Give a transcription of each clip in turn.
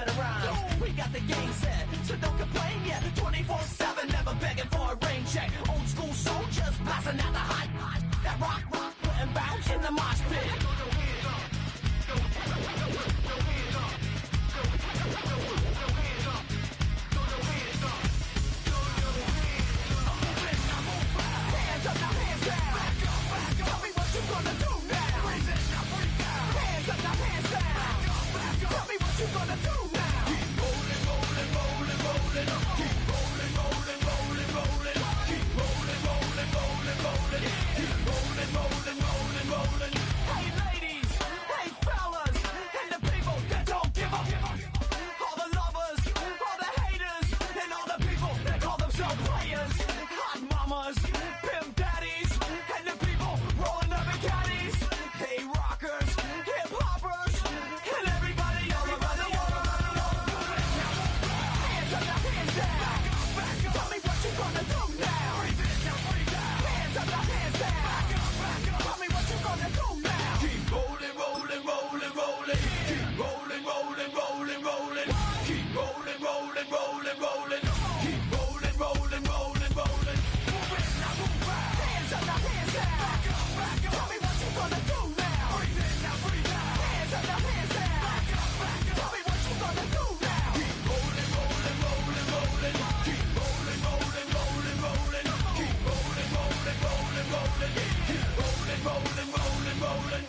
better rhymes. We got the game set, so don't complain yet. 24/7, never begging for a rain check. Old school soldiers blasting out the hot. That rock, put and bounce in the mosh pit. Hands up, now hands down. Tell me what you gonna do now. Hands up, now hands down. Tell me what you gonna do now. Keep rolling, rolling, rolling, rolling. Keep rolling, rolling, rolling, rolling. Keep rolling, rolling, rolling, rolling. Keep rolling, rolling, rolling, rolling. Hey ladies, hey fellas, and the people that don't give up. All the lovers, all the haters, and all the people that call themselves players. Hot mamas, pimp daddies, and the people rolling up in caddies. Hey rockers, hip hoppers, and everybody all around the world. Hands up, now hands down. Tell me what you gonna do now. Hands up, now hands down. Tell me what you gonna do now. Keep rolling, rolling, rolling, rolling. Keep rolling, rolling, rolling, rolling. Keep rolling, rolling, rolling, rolling. Keep rolling, rolling, rolling, rolling. Move it, now move out. Hands up, now hands down. Tell me what you gonna do now. Breathe in, now breathe out. Hands up, now hands down. Tell me what you gonna do now. Keep rolling, rolling, rolling, rolling. Keep rolling, rolling, rolling, rolling. Keep rolling, rolling, rolling, rolling. Keep rolling, rolling, rolling, rolling.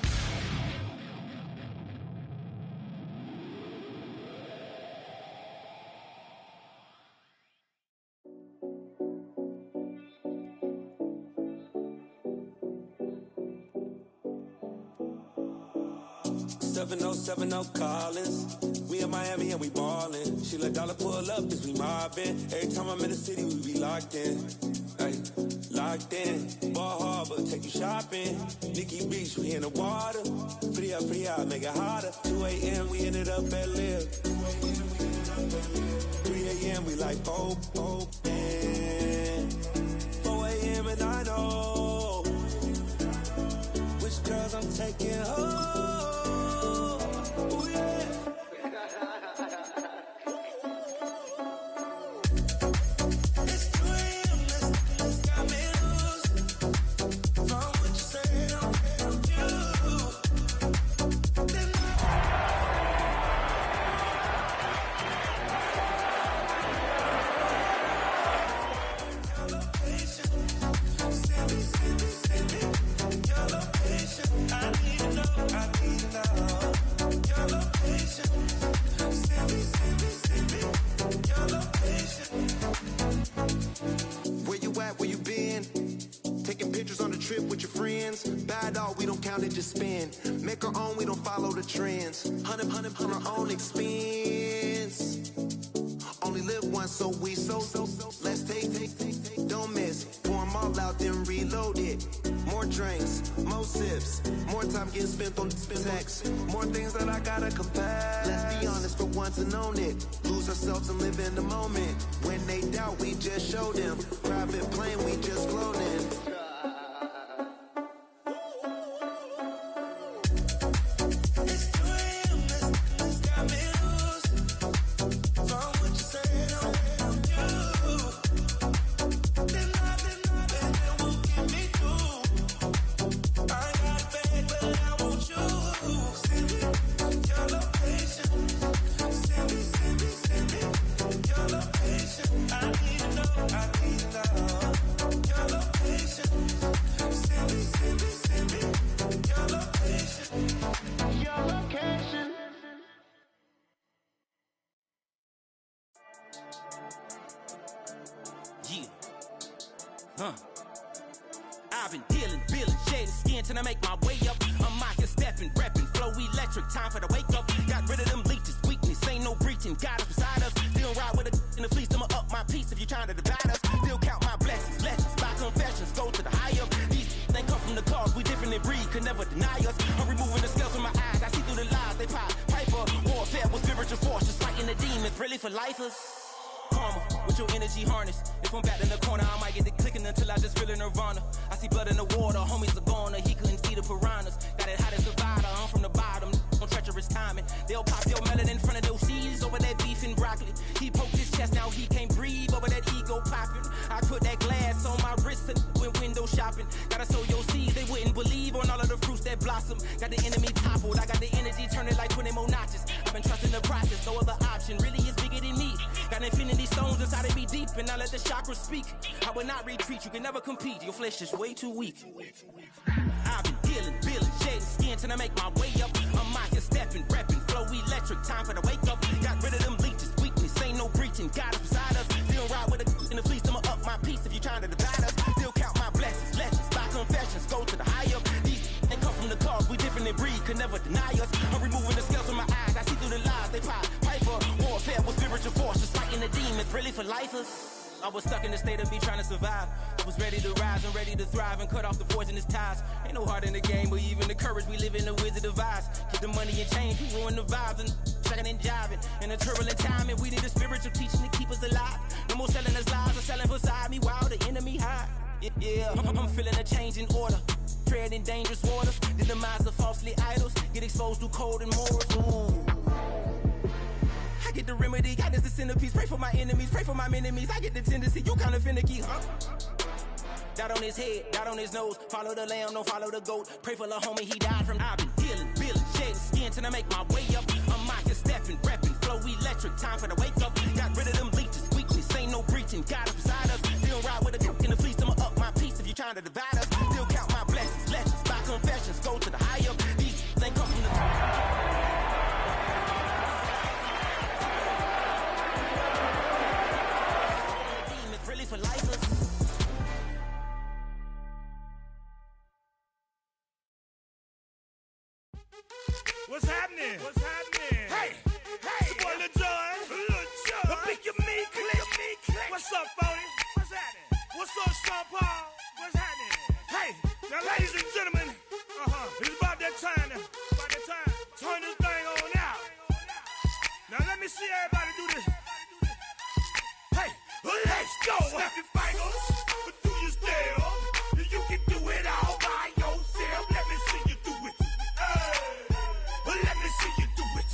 Seven oh 70 Collins. We in Miami and we ballin'. She let dollar pull up as we mobbin'. Every time I'm in the city, we be locked in. Ay, locked in. Ball Harbor, take you shopping. Nikki Beach, we in the water. Free up, make it hotter. 2 a.m., we ended up at Live. 3 a.m., we like Pope. 4 a.m. and I know which girls I'm taking home. Just spin, make our own, we don't follow the trends. 100 on our own expense. Only live once, so let's take, don't miss. Pour 'em all out, then reload it. More drinks, more sips, more time getting spent on text. More things that I gotta confess. Let's be honest for once and own it. Lose ourselves and live in the moment. When they doubt, we just show them. Private plane, we just floating. I've been dealing, shedding skin till I make my way up. I'm out here stepping, repping, flow electric, time for the wake up. Got rid of them leeches, weakness, ain't no breaching, God is beside us. Still ride with a in the fleece, I'ma up my piece if you're trying to divide us. Still count my blessings, lessons, by confessions, go to the high up. These ain't come from the cause, we different in breed, could never deny us. I'm removing the scales from my eyes, I see through the lies, they pop, piper. Warfare with spiritual force, just fighting the demons, really for lifers. Karma, with your energy harness. If I'm back in the corner, I might get the clicking until I just feel a nirvana. I see blood in the water, homies are gone, he couldn't see the piranhas. Got it hot as a rider, I'm from the bottom, on treacherous timing. They'll pop your melon in front of those seas over there house and went window shopping. Gotta sow your seeds, they wouldn't believe on all of the fruits that blossom. Got the enemy toppled, I got the energy turning like 20 more notches. I've been trusting the process, no other option really is bigger than me. Got infinity stones inside of me deep, and I let the chakras speak. I will not retreat, you can never compete, your flesh is way too weak. I've been dealing, building, shading skin till I make my way up. I'm out here stepping, repping, flow electric, time for the wake up. Got rid of them leeches, weakness, ain't no breaching, God is beside us. Still ride with a in the fleece, I'ma up my peace if you trying to divide us. Still count my blessings, lessons, by confessions, go to the higher. These they come from the cause, we different than breed, could never deny us. I'm removing the scales from my eyes, I see through the lies, they pipe for warfare with spiritual force, just fighting the demons, really for lifers. I was stuck in the state of me trying to survive. I was ready to rise and ready to thrive and cut off the poisonous ties. Ain't no heart in the game, but even the courage we live in the wizard of Oz. Get the money and change, we ruin the vibes and shucking and jiving. In a turbulent time, and we need a spiritual teaching to keep us alive. No more selling us lies or selling beside me while the enemy hide. Yeah, I'm feeling a change in order. Treading dangerous waters, the demise of falsely idols. Get exposed to cold and morals. Ooh. I get the remedy, God is the centerpiece. Pray for my enemies, pray for my enemies. I get the tendency, you kinda finicky, huh? Dot on his head, dot on his nose. Follow the lamb, don't follow the goat. Pray for the homie, he died from. I've been dealing, building, shedding skin till I make my way up. I'm out here stepping, repping, flow electric, time for the wake up. Got rid of them leeches, weakness, ain't no breaching. God is beside us. Still ride with a cook in the fleece, I'ma up my peace if you trying to divide us. Still count my blessings, lessons, by confessions, go to the higher. These ain't come from the for lifers. What's happening? What's happening? Hey, it's your boy Lil Jon. The Pick Your Me Click. What's up, Phony? What's happening? What's up, Sean Paul? What's happening? Hey, now ladies and gentlemen, it's about that time now. About that time. Turn this thing on out. Now let me see everybody do this. Hey, let's go. Snap your fingers, but do you still? You can do it all by yourself. Let me see you do it. Let me see you do it.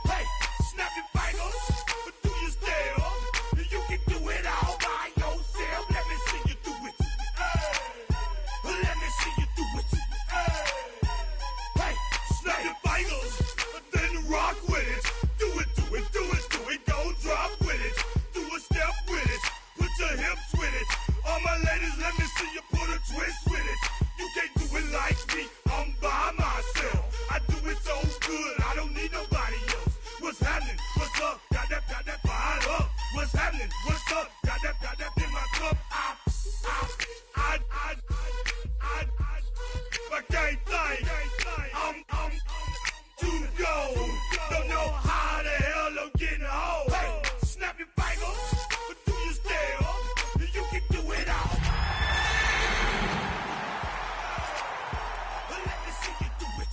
Hey, snap your fingers, but do you still? You can do it all by yourself. Let me see you do it. Let me see you do it. Hey, snap your fingers, but then rock with it. Do it, do it, do it, do it. Don't drop with it. Do a step with it. Put your hips with it. All my ladies, let me see you put a twist with it. You can't do it like me. I'm by myself. I do it so good. I don't need nobody else. What's happening? What's up? Got that fired up. What's happening? What's up? Got that in my cup. I can't think. I'm too go. Don't know how the hell I'm getting home. Hey, snap your fingers, but do you still? You can do it all. Let me see you do it.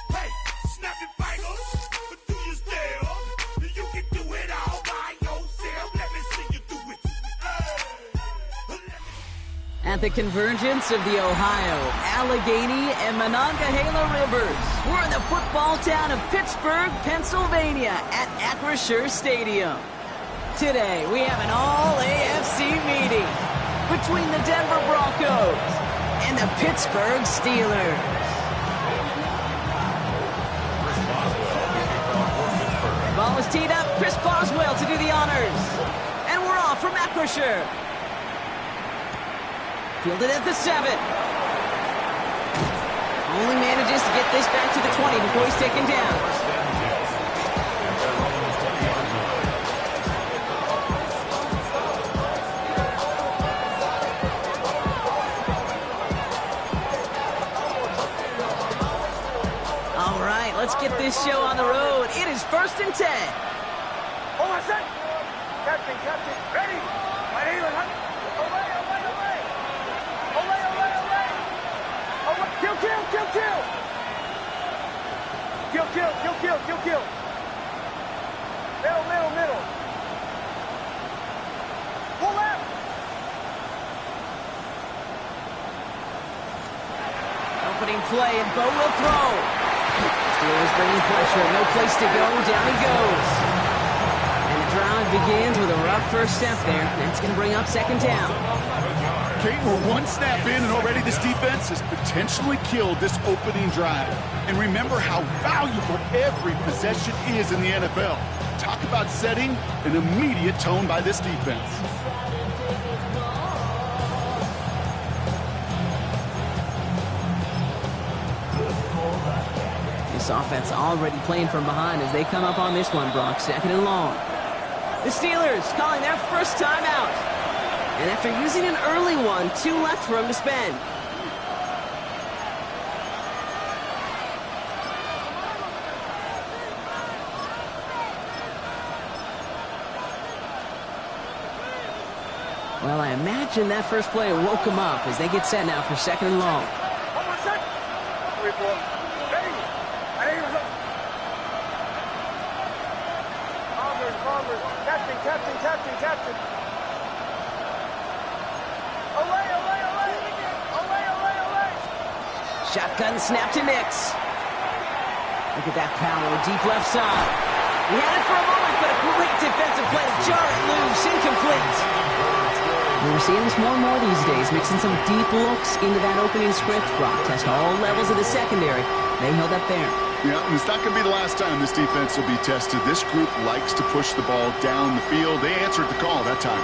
Hey, snap your fingers, but do you still? You can do it all by yourself. Let me see you do it. At the convergence of the Ohio, Allegheny, and Monongahela rivers, we're in the football town of Pittsburgh, Pennsylvania at Acrisure Stadium. Today, we have an all-AFC meeting between the Denver Broncos and the Pittsburgh Steelers. Ball is teed up, Chris Boswell to do the honors. And we're off from Acrisure. Fielded at the 7. Only manages to get this back to the 20 before he's taken down. All right, let's get this show on the road. It is 1st and 10. Hold on, set. Captain, ready? Ready, Kill. Middle. Pull left. Opening play, and Bo will throw. Steelers bringing pressure, no place to go, down he goes. And the drive drive begins with a rough first step there. That's going to bring up second down. Kate, we're one snap in, and already this defense has potentially killed this opening drive. And remember how valuable every possession is in the NFL. Talk about setting an immediate tone by this defense. This offense already playing from behind as they come up on this one, Brock. Second and long. The Steelers calling their first time out. And after using an early one, 2 left for him to spend. Well, I imagine that first play woke them up as they get set now for second and long. Captain. Shotgun snap to Nix. Look at that power, deep left side. He had it for a moment, but a great defensive play to jar it loose, incomplete. We're seeing this more and more these days, mixing some deep looks into that opening script. Brock test all levels of the secondary. They held up there. Yeah, and it's not going to be the last time this defense will be tested. This group likes to push the ball down the field. They answered the call that time.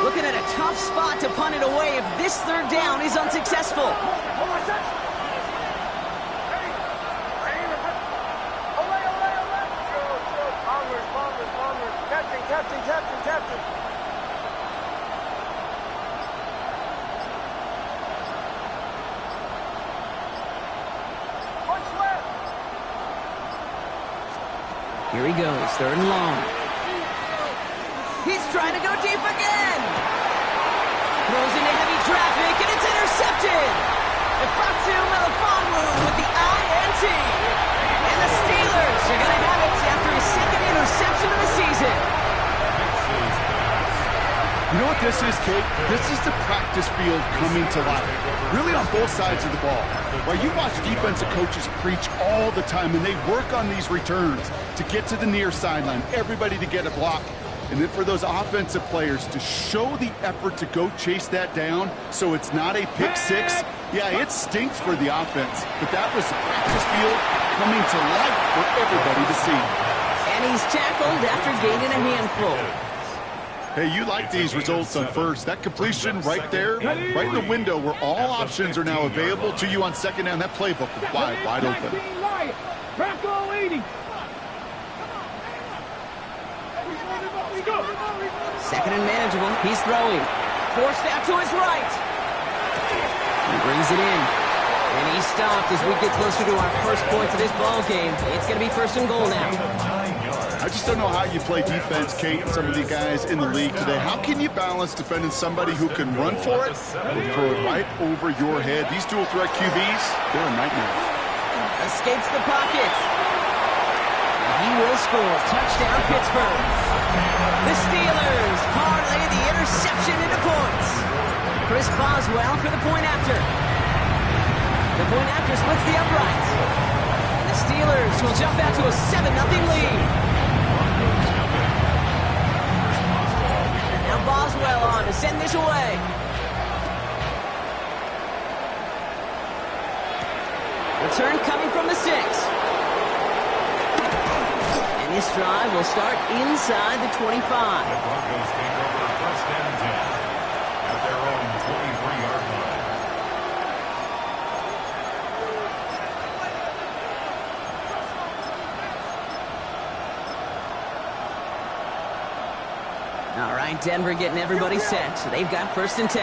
Looking at a tough spot to punt it away if this third down is unsuccessful. Captain. Here he goes, third and long. He's trying to go deep again. Throws into heavy traffic, and it's intercepted. Ifatu Melifonwu with the INT. And the Steelers are going to have it after his second interception of the season. You know what this is, Kate? This is the practice field coming to life. Really on both sides of the ball. While you watch defensive coaches preach all the time, and they work on these returns to get to the near sideline, everybody to get a block. And then for those offensive players to show the effort to go chase that down so it's not a pick six, yeah, it stinks for the offense. But that was the practice field coming to life for everybody to see. And he's tackled after gaining a handful. Hey, you like these results on first. That completion right there, right in the window where all options are now available to you on second down. That playbook was wide open. Bronco 80. Second and manageable. He's throwing. Forced out to his right. He brings it in. And he's stopped as we get closer to our first points of this ball game. It's going to be first and goal now. I just don't know how you play defense, Kate, and some of the guys in the league today. How can you balance defending somebody who can run for it or throw it right over your head? These dual threat QBs, they're a nightmare. Escapes the pocket. He will score. Touchdown, Pittsburgh. The Steelers parlay the interception into points. Chris Boswell for the point after. The point after splits the uprights. And the Steelers will jump out to a 7-0 lead. Boswell on to send this away. Return coming from the 6. And this drive will start inside the 25. The Broncos take over first and 10 at their own 23-yard line. All right, Denver getting everybody set. So they've got first and 10.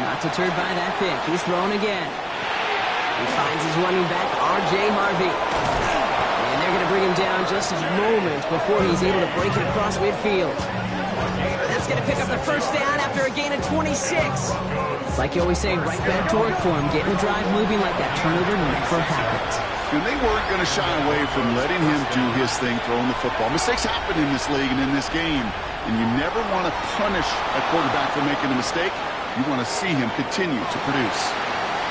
Not deterred by that pick. He's throwing again. He finds his running back, R.J. Harvey. And they're going to bring him down just a moment before he's able to break it across midfield. That's going to pick up the first down after a gain of 26. It's like you always say, right back to work for him. Getting the drive moving like that turnover never happened. rescue, and they weren't going to shy away from letting him do his thing, throwing the football. Mistakes happen in this league and in this game, and you never want to punish a quarterback for making a mistake. You want to see him continue to produce.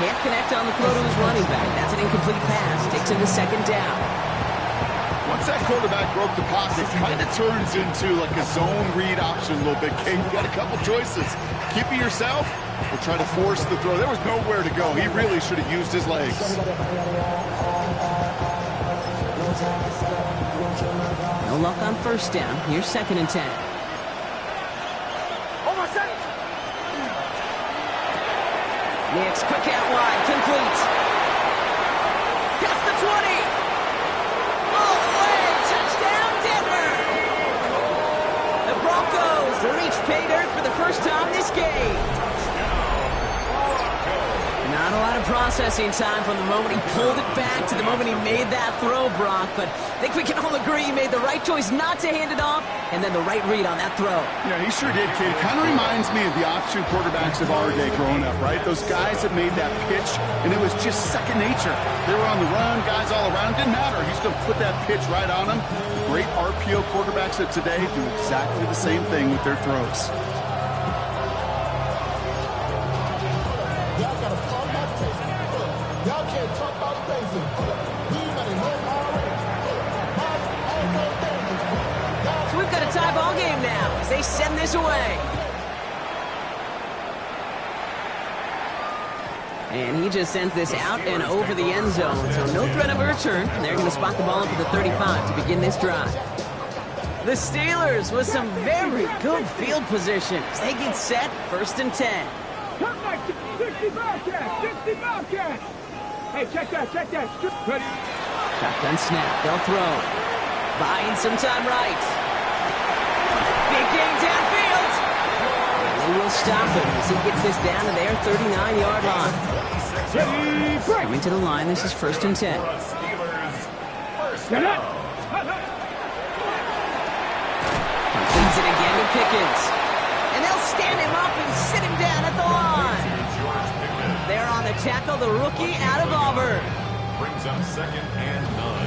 Can't connect on the throw to his running back. That's an incomplete pass. Takes him to second down. Once that quarterback broke the pocket, it kind of turns into like a zone read option a little bit. King, you got a couple choices. Keep it yourself or try to force the throw. There was nowhere to go. He really should have used his legs. No luck on first down. Here's 2nd and 10. Nix, quick out wide, complete. Past the 20. All the way, touchdown Denver. The Broncos reach pay dirt for the first time this game. Not a lot of processing time from the moment he pulled it back to the moment he made that throw, Brock. But I think we can all agree he made the right choice not to hand it off, and then the right read on that throw. Yeah, he sure did, kid. Kind of reminds me of the option quarterbacks of our day growing up, right? Those guys that made that pitch, and it was just second nature. They were on the run, guys all around. Didn't matter. He's going to put that pitch right on him. Great RPO quarterbacks of today do exactly the same thing with their throws. Y'all can't talk about basic. So we've got a tie ball game now as they send this away. And he just sends this out and over the end zone. So no threat of a return. And they're going to spot the ball up at the 35 to begin this drive. The Steelers with some very good field position as they get set 1st and 10. 60 Bobcats! 60 Bobcats! Hey, check that. Ready? Shotgun snap. They'll throw. Buying some time right. Big game downfield. And they will stop him as he gets this down to their 39-yard line. Coming to the line, this is 1st and 10. Completes it again to Pickens. And they'll stand him up and sit him down at the line. They're on the tackle, the rookie out of Auburn. Brings up 2nd and 9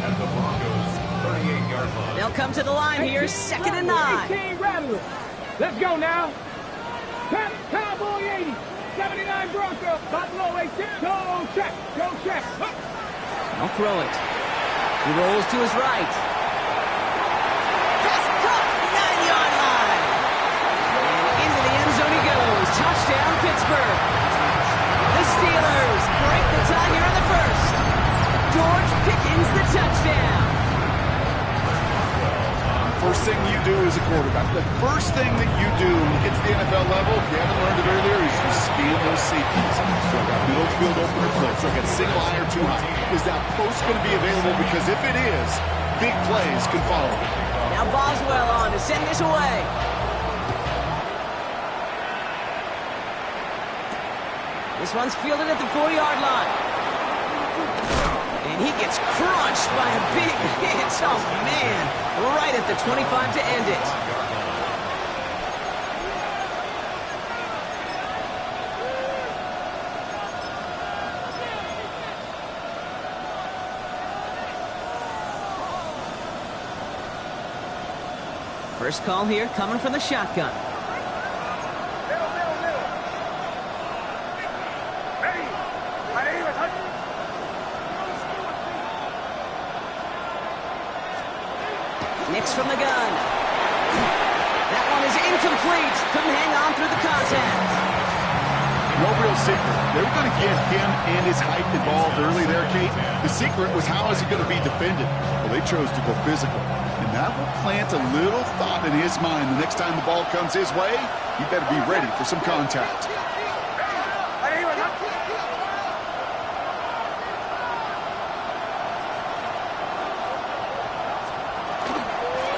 at the Broncos 38-yard line. They'll come to the line here, 2nd and 9. 18 Rattler. Let's go now. Cowboy 80. 79 Broncos. Buffalo 18. Go check. They'll throw it. He rolls to his right. Pass caught, 9-yard line. And into the end zone he goes. Touchdown, Pittsburgh. The Steelers break the tie here in the 1st. George Pickens the touchdown. First thing you do as a quarterback, the first thing that you do when you get to the NFL level, if you haven't learned it earlier, is you scan those safeties. So I got middle field opener close, like a single eye or too high. Is that post going to be available? Because if it is, big plays can follow. Now Boswell on to send this away. This one's fielded at the 4-yard line. And he gets crunched by a big hit. Oh, man. Right at the 25 to end it. First call here coming from the shotgun. Nix from the gun. That one is incomplete. Couldn't hang on through the contact. No real secret. They were going to get him and his height involved early there, Kate. The secret was how is he going to be defended? Well, they chose to go physical. And that will plant a little thought in his mind. The next time the ball comes his way, he better be ready for some contact.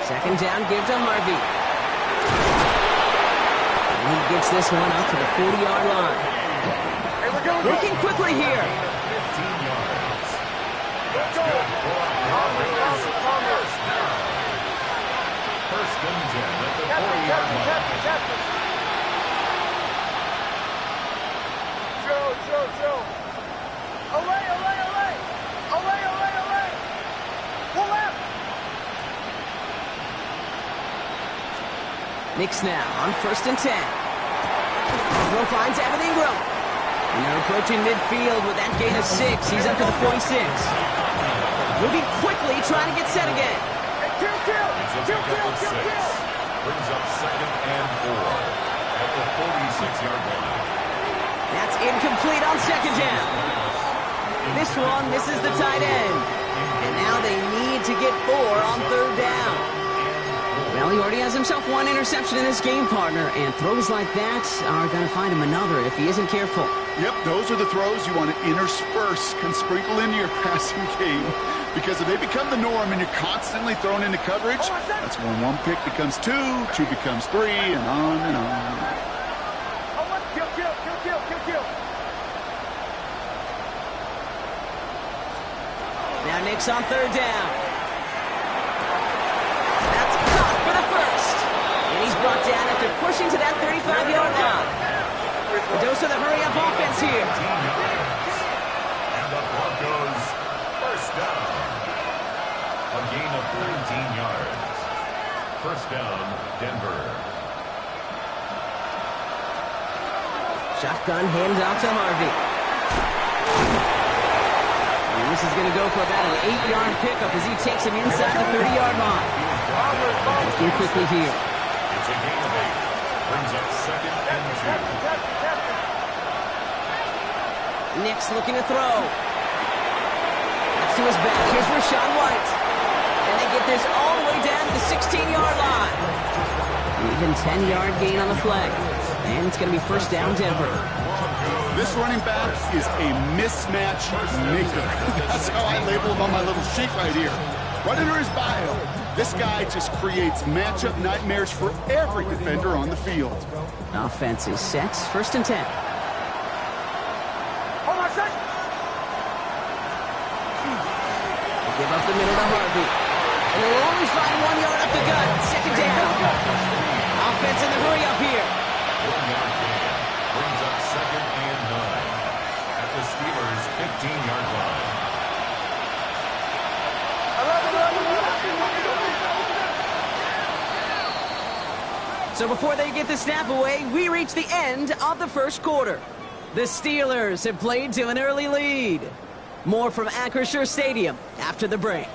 Second down, give to Harvey. And he gets this one up to the 40-yard line. Working quickly here. 15 yards. That's good for first down. 1st and 10 at the 40-yard line. Joe. Away. Knicks now on 1st and 10. Throw finds Evan Ingram. And they're approaching midfield with that gain of 6. He's up to the 46. Moving quickly, trying to get set again. It's a pickup of 6. Brings up 2nd and 4 at the 46-yard line. That's incomplete on 2nd down. This one misses the tight end. And now they need to get 4 on 3rd down. Well, he already has himself 1 interception in this game, partner, and throws like that are going to find him another if he isn't careful. Yep, those are the throws you want to intersperse and sprinkle into your passing game. Because if they become the norm and you're constantly thrown into coverage, that's when 1 pick becomes 2, 2 becomes 3, and on and on. Now Knicks on 3rd down. That's caught for the first. And he's brought down after pushing to that 35-yard line. The dose of the hurry-up offense here. And the Broncos first down. A gain of 13 yards. First down, Denver. Shotgun handoff to Harvey. And this is going to go for about an 8-yard pickup as he takes him inside the 30-yard line. Looking quickly here. It's a gain of 8. Brings up 2nd and 2. Knicks looking to throw. That's to his back. Here's Rachaad White. And they get this all the way down to the 16-yard line. An even 10-yard gain on the flag. And it's going to be first down, Denver. This running back is a mismatch maker. That's how I label him on my little sheet right here. Right under his bio, this guy just creates matchup nightmares for every defender on the field. Offense is set. 1st and 10. Give up the middle to Harvey. And they'll only find 1 yard up the gut. 2nd down. Offense in the hurry up here. 1-yard gain. Brings up 2nd and 9 at the Steelers' 15-yard line. So before they get the snap away, we reach the end of the 1st quarter. The Steelers have played to an early lead. More from Acrisure Stadium after the break.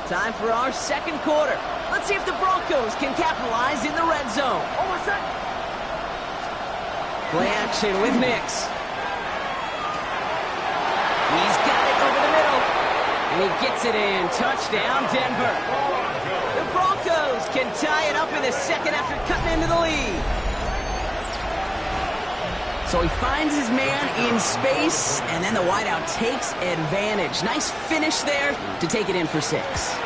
Time for our 2nd quarter. Let's see if the Broncos can capitalize in the red zone. Play action with Nix. He's got it over the middle. And he gets it in. Touchdown, Denver. The Broncos can tie it up in the 2nd after cutting into the lead. So he finds his man in space, and then the wideout takes advantage. Nice finish there to take it in for 6.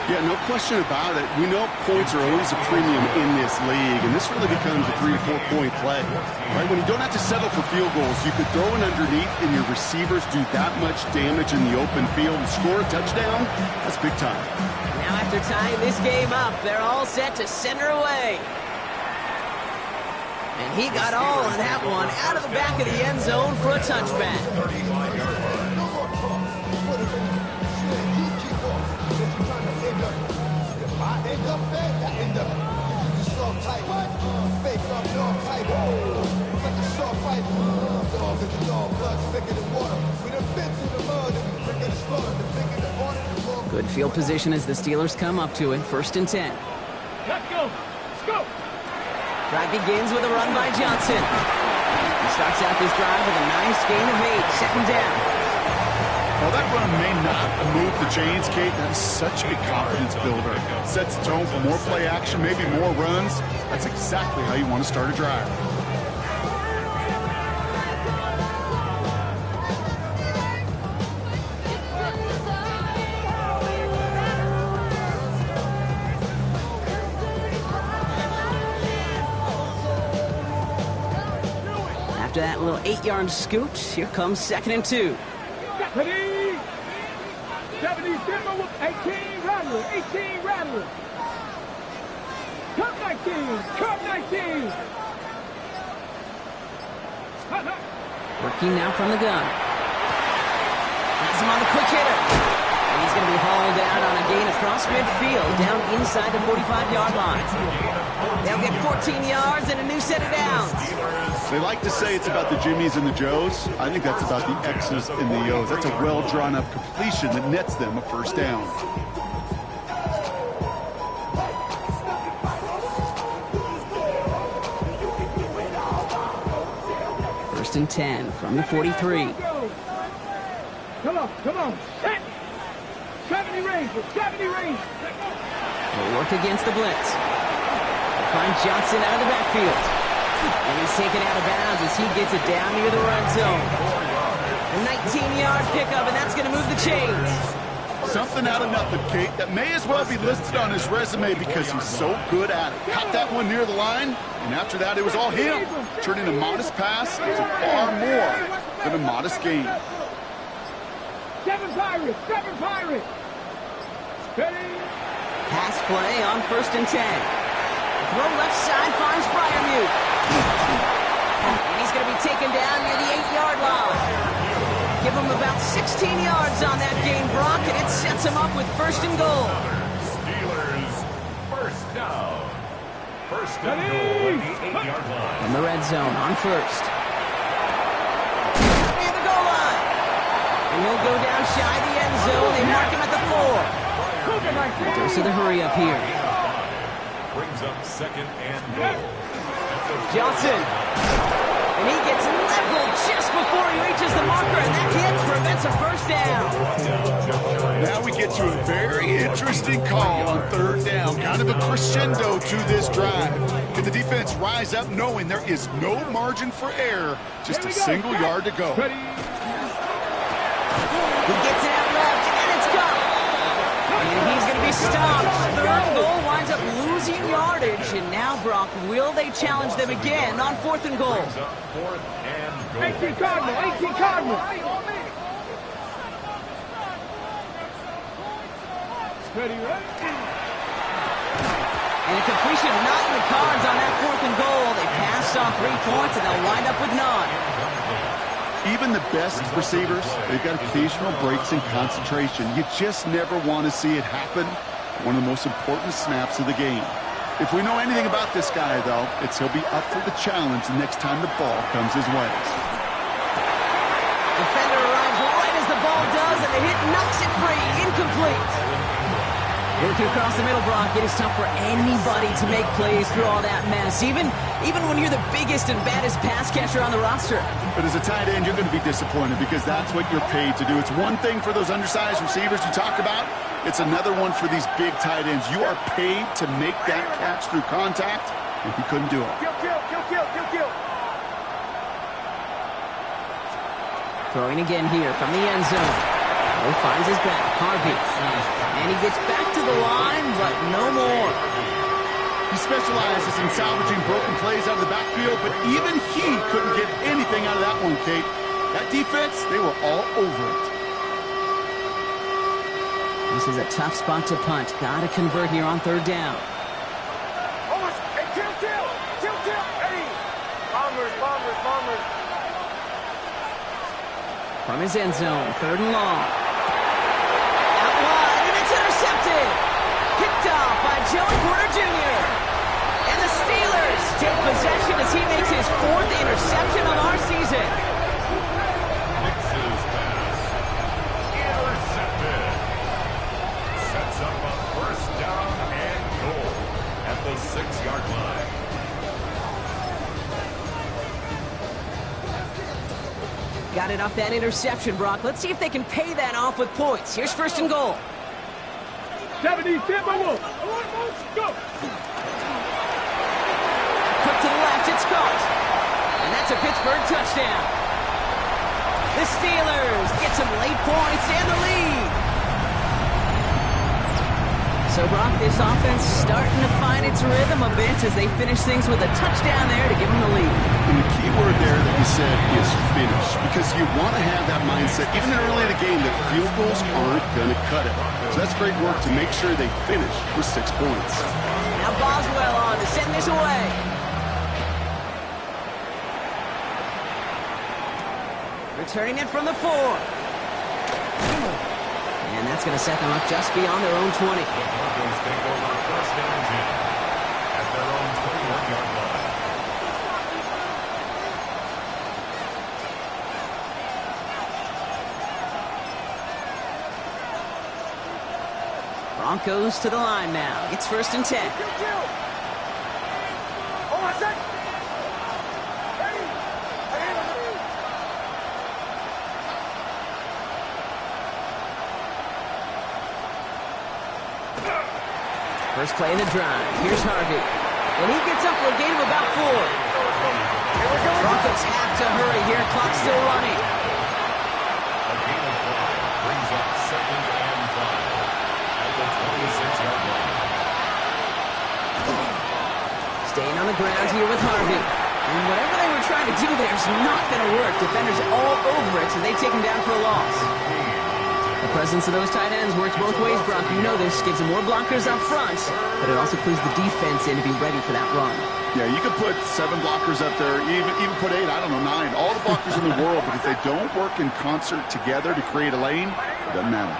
Yeah, no question about it. We know points are always a premium in this league, and this really becomes a 3 to 4 point play. Right? When you don't have to settle for field goals, you could throw it underneath, and your receivers do that much damage in the open field and score a touchdown. That's big time. Now after tying this game up, they're all set to center away. And he got all of that one out of the back of the end zone for a touchback. Good field position as the Steelers come up to it. 1st and 10. Let's go. Let's go. Drive begins with a run by Johnson. He starts out this drive with a nice gain of 8. 2nd down. While that run may not move the chains, Kate, that is such a confidence builder. Sets the tone for more play action, maybe more runs. That's exactly how you want to start a drive. After that little 8-yard scoot, here comes 2nd and 2. Deputy! Deputy Denver with 18 Rattler. 18 Rattler. Cut 19. Cut 19. Working now from the gun. Has him on the quick hitter. And he's going to be hauled down on a gain across midfield, down inside the 45-yard line. They'll get 14 yards and a new set of downs. They like to say it's about the Jimmies and the Joes. I think that's about the X's and the O's. That's a well-drawn-up completion that nets them a first down. First and 10 from the 43. Come on. Set. 70 range. They'll work against the blitz. They'll find Johnson out of the backfield. And he's taken out of bounds as he gets it down near the red zone. A 19-yard pickup, and that's going to move the chains. Something out of nothing, Kate. That may as well be listed on his resume because he's so good at it. Caught that one near the line, and after that, it was all him. Turning a modest pass into far more than a modest gain. Seven Pirates. Ready. Pass play on first and 10. Throw left side finds Freiermuth. And he's going to be taken down near the 8-yard line. Give him about 16 yards on that gain, Brock, and it sets him up with first and goal. Steelers, first down. First and goal at the 8-yard line. From the red zone on first. Near the goal line. And he'll go down shy of the end zone. They mark him at the 4. Goes to the hurry up here. Brings up second and goal. Johnson. And he gets leveled just before he reaches the marker, and that hit prevents a first down. Now we get to a very interesting call on third down. Kind of a crescendo to this drive. Can the defense rise up knowing there is no margin for error? Just a single yard to go. He gets it out left, and it's gone. And he's going to be stopped. Third goal winds up losing yardage. And now, Brock, will they challenge them again on fourth and goal? Fourth and goal. 18 Cardinal. Ready. And a completion not in the cards on that fourth and goal. They passed on 3 points, and they'll wind up with none. Even the best receivers, they've got occasional breaks in concentration. You just never want to see it happen. One of the most important snaps of the game. If we know anything about this guy, though, it's he'll be up for the challenge the next time the ball comes his way. Defender arrives right as the ball does, and the hit knocks it free. Incomplete. Working across the middle, Brock, it is tough for anybody to make plays through all that mess, even when you're the biggest and baddest pass catcher on the roster. But as a tight end, you're going to be disappointed because that's what you're paid to do. It's one thing for those undersized receivers you talk about. It's another one for these big tight ends. You are paid to make that catch through contact, and he couldn't do it. Kill. Throwing again here from the end zone. Oh, finds his back, Harvey. And he gets back to the line, but no more. He specializes in salvaging broken plays out of the backfield, but even he couldn't get anything out of that one, Kate. That defense, they were all over it. This is a tough spot to punt. Got to convert here on third down. Hey, kill. Hey. Bombers. From his end zone, third and long. Out wide, and it's intercepted. Picked off by Joey Porter Jr. And the Steelers take possession as he makes his 4th interception of our season. Mixes pass. Intercepted. Sets up a first down and goal at the 6-yard line. Got it off that interception, Brock. Let's see if they can pay that off with points. Here's first and goal. 70, Timberwolves. Go. Quick to the left, it's caught. And that's a Pittsburgh touchdown. The Steelers get some late points and the lead. So, Brock, this offense starting to find its rhythm a bit as they finish things with a touchdown there to give them the lead. And the key word there that you said is finish, because you want to have that mindset, even early in the game, that field goals aren't going to cut it. So that's great work to make sure they finish with 6 points. Now Boswell on to send this away. Returning it from the 4. And that's going to set them up just beyond their own 20. The Broncos take over first down 10 at their own 21-yard line. Broncos to the line now. It's first and 10. First play of the drive. Here's Harvey. And he gets up for a gain of about 4. Broncos have to hurry here. Clock's still running. A gain of 5 brings up 2nd and 5 at the 26-yard line. Staying on the ground here with Harvey. And whatever they were trying to do there is not going to work. Defenders all over it, so they take him down for a loss. The presence of those tight ends works both ways, Brock. You know this. Gives them more blockers up front, but it also clues the defense in to be ready for that run. Yeah, you can put 7 blockers up there, even put 8, I don't know, 9. All the blockers in the world, but if they don't work in concert together to create a lane, it doesn't matter.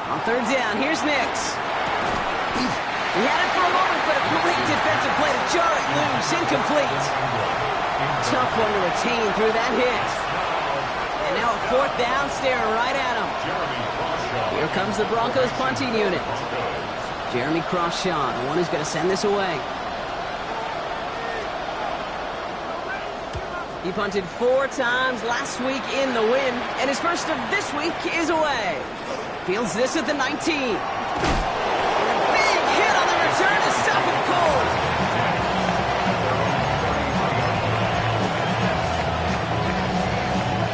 On third down, here's Nix. He had it for a moment, but a great defensive play to jar it loose. Incomplete. Tough one to retain through that hit. And now a fourth down, staring right at him. Here comes the Broncos punting unit. Jeremy Crawshaw, the one who's going to send this away. He punted 4 times last week in the win, and his first of this week is away. Fields this at the 19. And a big hit on the return to stop it cold.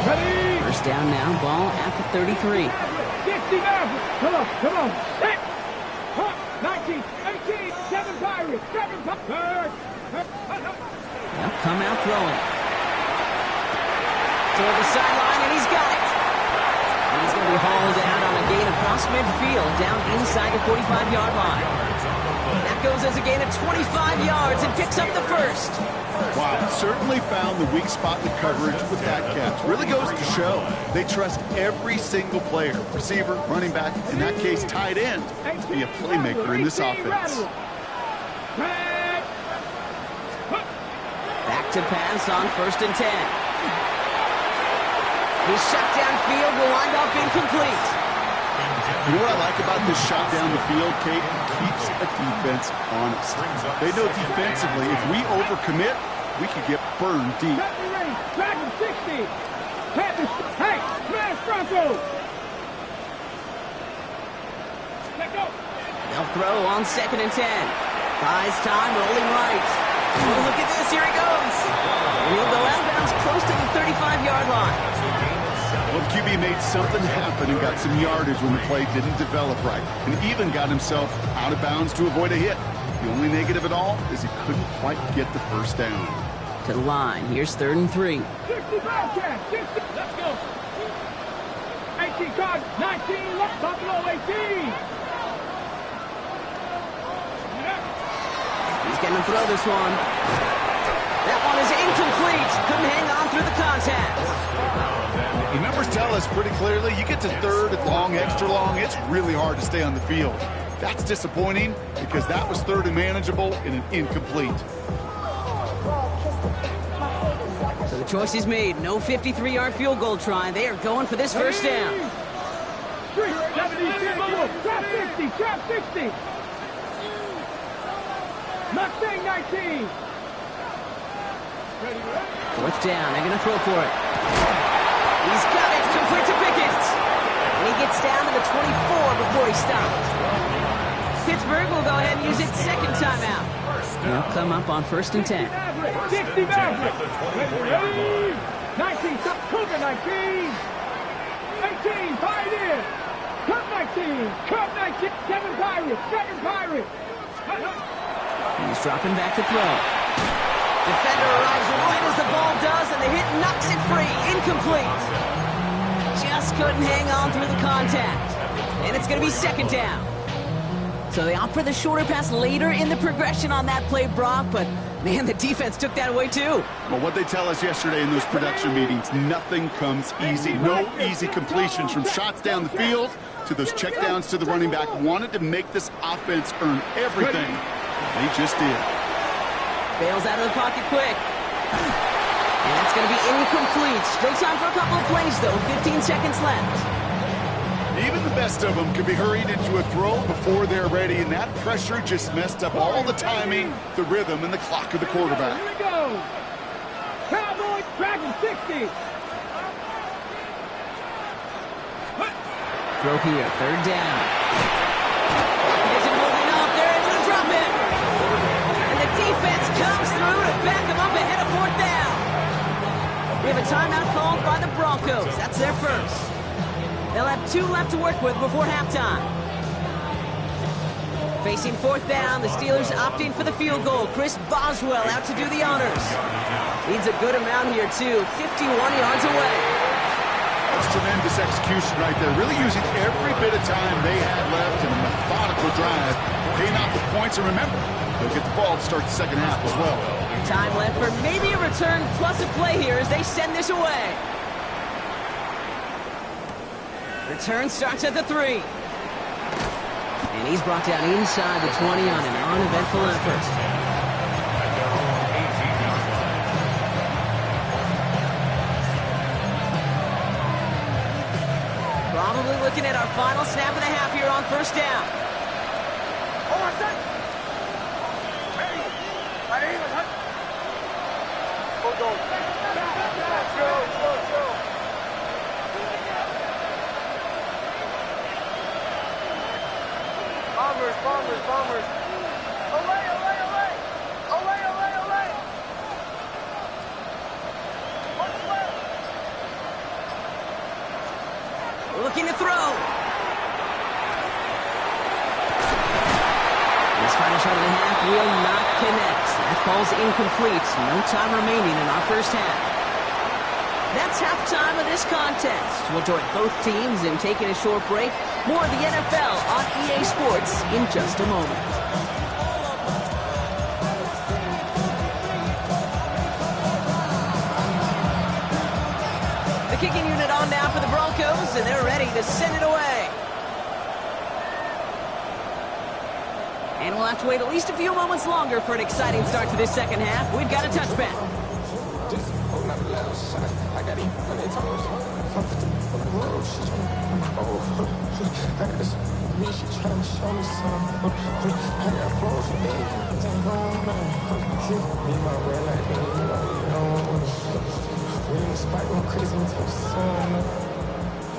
Ready? First down now, ball at the 33. 60 now. Come on. 19, 18, 7 Pirates, 7 Pirates. They'll come out throwing. Toward the sideline, and he's got it. And he's going to be hauled out on a gain across midfield, down inside the 45-yard line. That goes as a gain of 25 yards and picks up the first. Wow, certainly found the weak spot in the coverage with that catch. Really goes to show they trust every single player, receiver, running back, in that case tight end, to be a playmaker in this offense. Back to pass on first and 10. His shot downfield will wind up incomplete. You know what I like about this shot down the field, Kate? It keeps a defense honest. They know defensively, if we overcommit, we could get burned deep. Back to 60. Hey, smash Broncos. Let go. They'll throw on second and 10. Buys time, rolling right. Oh, look at this, here he goes. And he'll go out of bounds close to the 35-yard line. Well, the QB made something happen and got some yardage when the play didn't develop right, and even got himself out of bounds to avoid a hit. The only negative at all is he couldn't quite get the first down. To the line, here's third and 3. 60 Bobcat, 60. Let's go. 18 card, 19 left, Buffalo 18. He's going to throw this one. That one is incomplete. Couldn't hang on through the contact. The numbers tell us pretty clearly, you get to third and long, extra long, it's really hard to stay on the field. That's disappointing because that was third and manageable and an incomplete. So the choice is made. No 53-yard field goal try. They are going for this first down. 376, trap 60, trap 60. Mustang 19. Fourth down. They're going to throw for it. He's got it. Complete to Pickett. And he gets down to the 24 before he stops. Pittsburgh will go ahead and use its second timeout. They'll come up on first and 10. 60 Maverick. Ready? 19, Cougar 19. 18, Pioneer. Cup 19. Cup 19. 7 Pirates. 7 Pirates. He's dropping back to throw. Defender arrives right as the ball does, and the hit knocks it free. Incomplete. Just couldn't hang on through the contact. And it's going to be second down. So they opt for the shorter pass later in the progression on that play, Brock, but man, the defense took that away too. Well, what they tell us yesterday in those production meetings, nothing comes easy. No easy completions from shots down the field to those checkdowns to the running back. Wanted to make this offense earn everything. They just did. Bails out of the pocket quick. And that's going to be incomplete. Still time for a couple of plays, though. 15 seconds left. Even the best of them could be hurried into a throw before they're ready, and that pressure just messed up all the timing, the rhythm, and the clock of the quarterback. Here we go. Cowboys tracking 60. Throw here, third down. Isn't holding up, they're able to drop it. And the defense comes through to back them up ahead of fourth down. We have a timeout called by the Broncos. That's their first. They'll have 2 left to work with before halftime. Facing fourth down, the Steelers opting for the field goal. Chris Boswell out to do the honors. Needs a good amount here, too. 51 yards away. That's tremendous execution right there. Really using every bit of time they had left in a methodical drive. Paying off the points, and remember, they'll get the ball to start the second half as well. Time left for maybe a return plus a play here as they send this away. Return starts at the 3. And he's brought down inside the 20 on an uneventful effort. Probably looking at our final snap of the half here on first down. Hold on, set. Ready. Hold on. Go. Bombers. Olay. What's left? Looking to throw. This final shot of the half will not connect. That falls incomplete. No time remaining in our first half. That's halftime of this contest. We'll join both teams in taking a short break. More of the NFL on EA Sports in just a moment. The kicking unit on now for the Broncos, and they're ready to send it away. And we'll have to wait at least a few moments longer for an exciting start to this second half. We've got a touchback.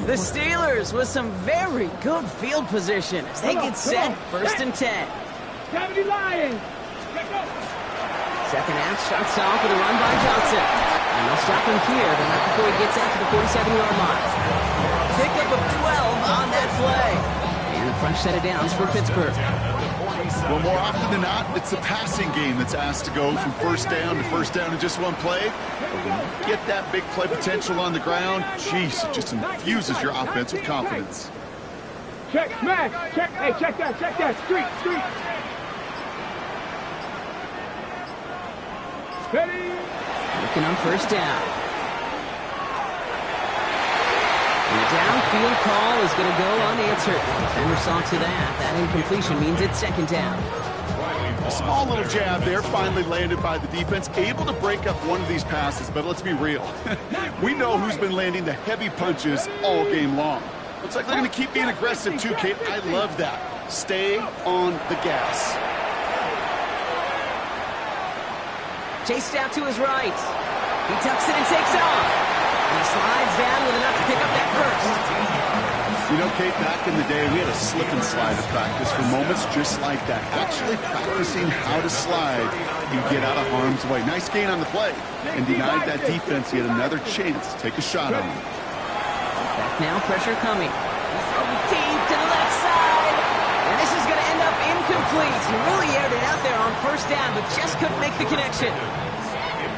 The Steelers with some very good field position as they get set, first and 10. 70 Lions. Second half starts off with a run by Johnson. And they'll stop him here, but not before he gets out to the 47-yard line. Pickup of 12 on that play. And a fresh set of downs for Pittsburgh. Well, more often than not, it's the passing game that's asked to go from first down in just one play. But when you get that big play potential on the ground, geez, it just infuses your offense with confidence. Check, smash. Check. Hey, check that. Street. Ready. Looking on first down. And the downfield call is going to go unanswered. Defender saw to that. That incompletion means it's second down. A small little jab there, finally landed by the defense. Able to break up one of these passes, but let's be real. We know who's been landing the heavy punches all game long. Looks like they're going to keep being aggressive too, Kate. I love that. Stay on the gas. Chased out to his right. He tucks it and takes off. And he slides down with enough to pick up that first. You know, Kate, back in the day, we had a slip and slide of practice for moments just like that. Actually practicing how to slide and get out of harm's way. Nice gain on the play. And denied that defense yet another chance to take a shot on him. Back now, pressure coming. He's throwing deep to the left side. And this is going to end up incomplete. He really aired it out there on first down, but just couldn't make the connection.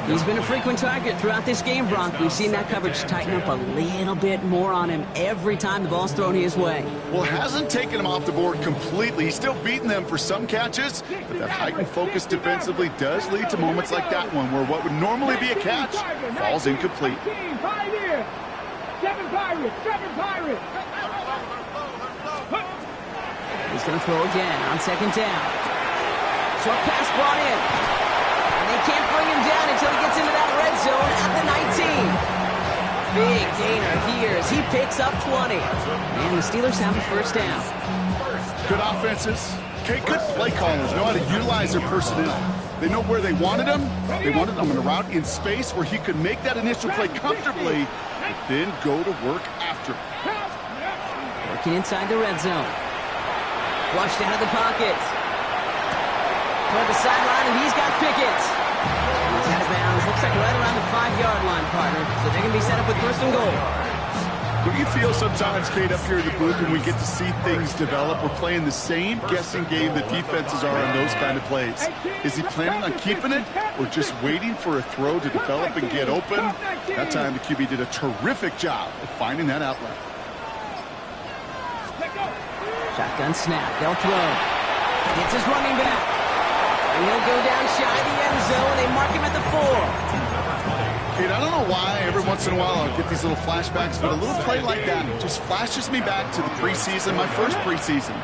He's been a frequent target throughout this game, Bronk. We've seen that coverage tighten up a little bit more on him every time the ball's thrown his way. Well, it hasn't taken him off the board completely. He's still beating them for some catches, but that heightened focus defensively does lead to moments like that one where what would normally be a catch falls incomplete. 7 Pirates! He's going to throw again on second down. Short pass brought in. And they can't bring him down until he gets into that red zone at the 19. Big gainer here as he picks up 20. And the Steelers have a first down. Good offenses. Okay, good play callers know how to utilize their personnel. They know where they wanted him. They wanted him in a route in space where he could make that initial play comfortably and then go to work after. Working inside the red zone. Flushed out of the pocket. Toward the sideline, and he's got Pickett. He's out of bounds. Looks like right around the 5-yard line, partner. So they're going to be set up with first and goal. What you feel sometimes, Kate, up here in the booth when we get to see things develop, we're playing the same guessing game that defenses are on those kind of plays. Is he planning on keeping it or just waiting for a throw to develop and get open? That time the QB did a terrific job of finding that outlet. Shotgun snap. They'll throw. It's his running back. And he'll go down shy of the end zone. They mark him at the 4. Kate, I don't know why every once in a while I'll get these little flashbacks, but a little play like that just flashes me back to the preseason, my first preseason.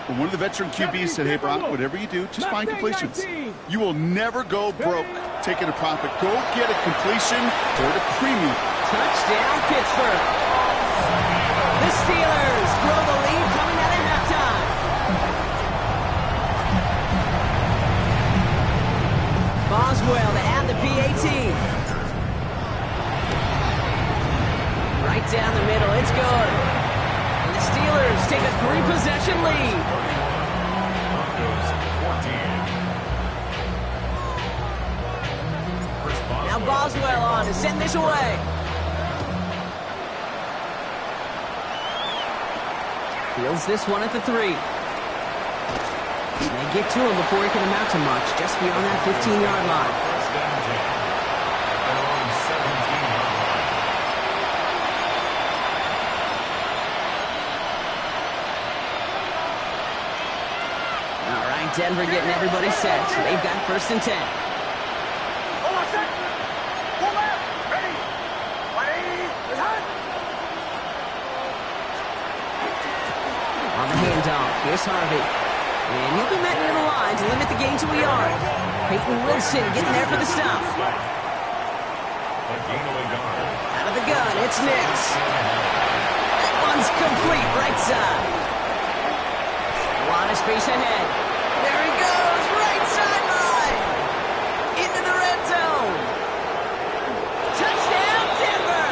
When one of the veteran QBs said, hey, Brock, whatever you do, just find completions. You will never go broke taking a profit. Go get a completion or a premium. Touchdown, Pittsburgh. The Steelers grow the lead coming out of halftime. Boswell to add the PAT. Right down the middle, it's good. And the Steelers take a 3-possession lead. Now Boswell on to send this away. Fields this one at the 3. They get to him before he can amount to much, just beyond that 15-yard line. All right, Denver getting everybody set, so they've got first and 10. On the handoff, here's Harvey. And he'll be met near the line to limit the gain to a yard. Peyton Wilson getting there for the stop. Out of the gun, it's Nix. That one's complete, right side. A lot of space ahead. There he goes, right sideline. Into the red zone. Touchdown, Denver.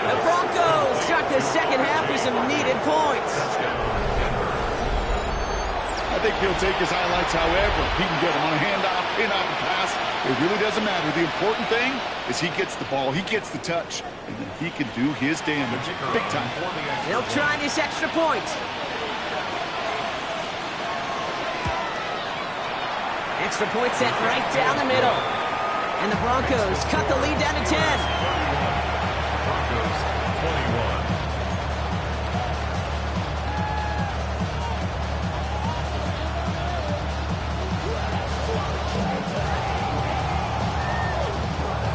The Broncos start the second half with some needed points. I think he'll take his highlights however he can get them on a handoff, in-out pass. It really doesn't matter. The important thing is he gets the ball, he gets the touch, and then he can do his damage big time. They'll try this extra point. Extra point set right down the middle. And the Broncos cut the lead down to 10. Broncos 21.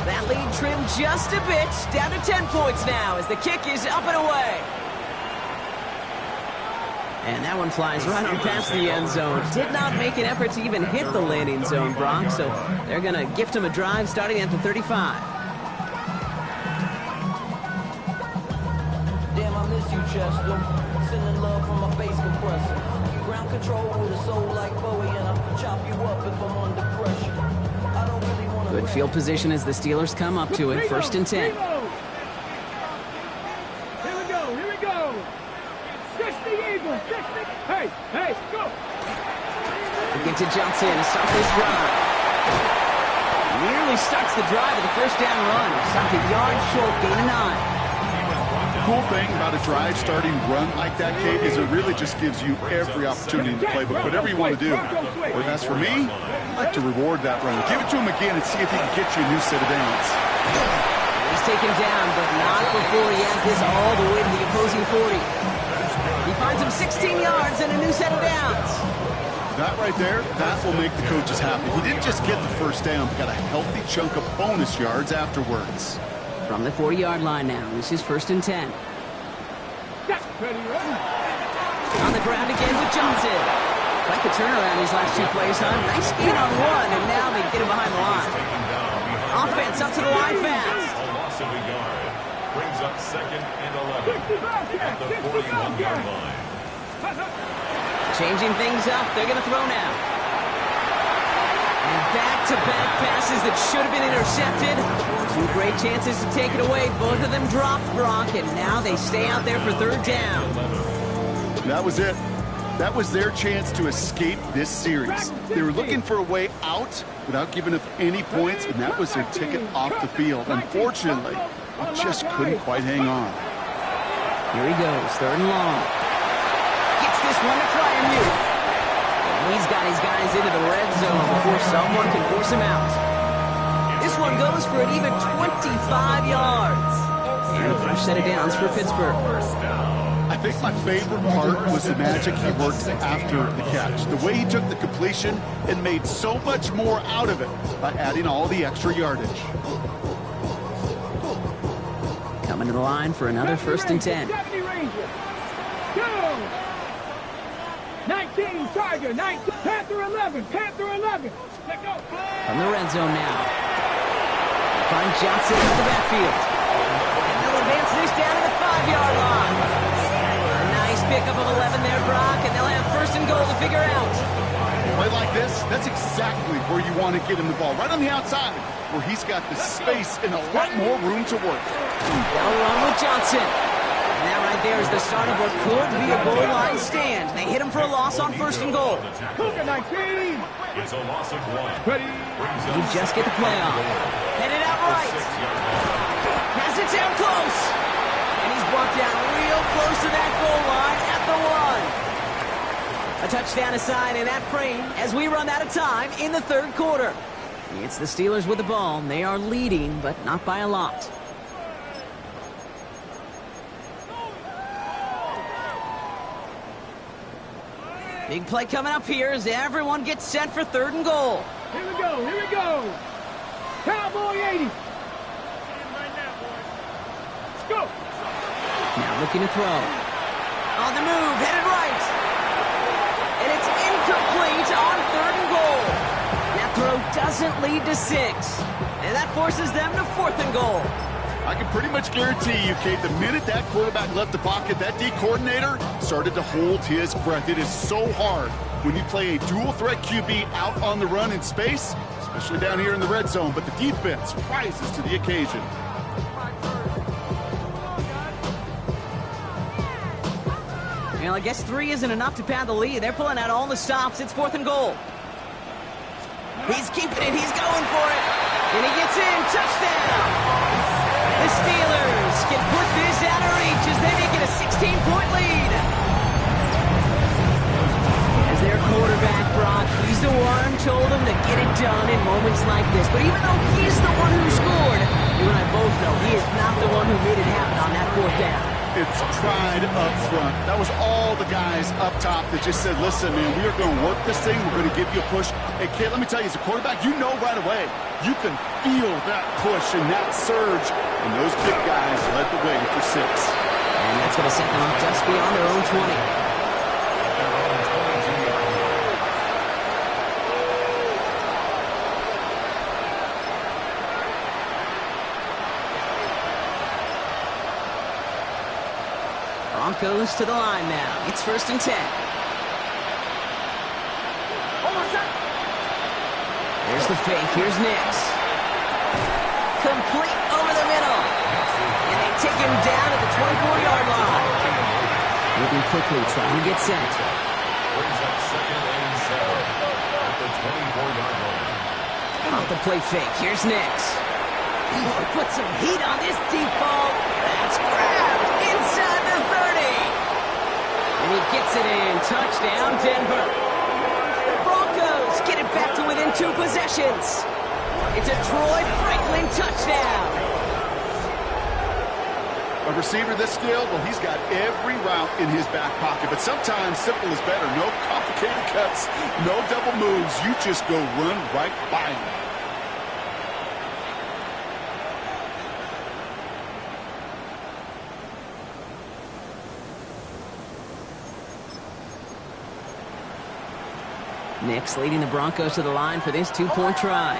That lead trimmed just a bit, down to 10 points now as the kick is up and away. And that one flies right on past the end zone. Did not make an effort to even hit the landing zone, Brock, so they're going to gift him a drive starting at the 35. Damn, I miss you, Chester. Sending love from my bass compressor. Ground control with a soul like Bowie, and I'll chop you up if I'm under pressure. I don't really want to... Good field position as the Steelers come up to it, first and 10. Here we go. 60 Eagles, 60. Hey, go. We get to Johnson to start this drive. Nearly starts the drive with a first down run. Stopped a yard short, gain of 9. cool thing about a drive starting run like that, Kate, is it really just gives you every opportunity in the playbook, whatever you want to do. Or as for me, I like to reward that run. Give it to him again and see if he can get you a new set of downs. He's taken down, but not before he has this all the way to the opposing 40. He finds him 16 yards and a new set of downs. That right there, that will make the coaches happy. He didn't just get the first down, but got a healthy chunk of bonus yards afterwards. From the 40-yard line now, this is 1st and 10. On the ground again with Johnson. Quite the turnaround these last 2 plays, huh? Nice gain on 1, and now they get him behind the line. Offense up to the line fast. A loss of a yard. Brings up 2nd and 11 at the 41-yard line. Changing things up. They're going to throw now. And back-to-back passes that should have been intercepted. 2 great chances to take it away. Both of them dropped, Brock, and now they stay out there for 3rd down. That was it. That was their chance to escape this series. They were looking for a way out without giving up any points, and that was their ticket off the field. Unfortunately, they just couldn't quite hang on. Here he goes, 3rd and long. Gets this one to Fryermuth. He's got his guys into the red zone before someone can force him out. This one goes for an even 25 yards. And a fresh set of downs for Pittsburgh. I think my favorite part was the magic he worked after the catch. The way he took the completion and made so much more out of it by adding all the extra yardage. Coming to the line for another 1st and 10. 19, Tiger, 19, Panther 11, Panther 11. Let go. From the red zone now. Find Johnson in the backfield. And they'll advance this down to the 5-yard line. A nice pickup of 11 there, Brock, and they'll have 1st and goal to figure out. Play like this, that's exactly where you want to get him the ball. Right on the outside, where he's got the space and a lot more room to work. They'll run with Johnson. And that right there is the start of what could be a goal line stand. They hit him for a loss on 1st and goal. It's a loss of 1. You just get the play off. Headed out right. Has it down close. And he's brought down real close to that goal line at the 1. A touchdown aside in that frame as we run out of time in the 3rd quarter. It's the Steelers with the ball. They are leading, but not by a lot. Big play coming up here as everyone gets set for 3rd and goal. Here we go, here we go. Cowboy 80. Let's go. Now looking to throw. On the move, headed right. And it's incomplete on 3rd and goal. That throw doesn't lead to 6. And that forces them to 4th and goal. I can pretty much guarantee you, Kate, the minute that quarterback left the pocket, that D coordinator started to hold his breath. It is so hard when you play a dual-threat QB out on the run in space, especially down here in the red zone, but the defense rises to the occasion. Well, I guess 3 isn't enough to pad the lead. They're pulling out all the stops. It's 4th and goal. He's keeping it. He's going for it. And he gets in. Touchdown. The Steelers can put this out of reach as they make it a 16-point lead. As their quarterback, Brock, he's the one who told them to get it done in moments like this. But even though he's the one who scored, you and I both know he is not the one who made it happen on that 4th down. It's pride up front. That was all the guys up top that just said, listen, man, we are going to work this thing. We're going to give you a push. Hey, kid, let me tell you, as a quarterback, you know right away. You can feel that push and that surge. And those big guys led the way for 6. And that's going to set them up just beyond their own 20. Broncos to the line now. It's 1st and 10. There's the fake. Here's Nix. Complete over the middle. And they take him down at the 24-yard line. Moving quickly, trying to get set. Brings up 2nd and 7 at the 24-yard line. Off the play fake. Here's Nix. Put some heat on this deep ball. That's grabbed. he gets it in. Touchdown, Denver. The Broncos get it back to within 2 possessions. It's a Troy Franklin touchdown. A receiver this skilled, well, he's got every route in his back pocket. But sometimes simple is better. No complicated cuts, no double moves. You just go run right by him. Nick's leading the Broncos to the line for this 2-point try.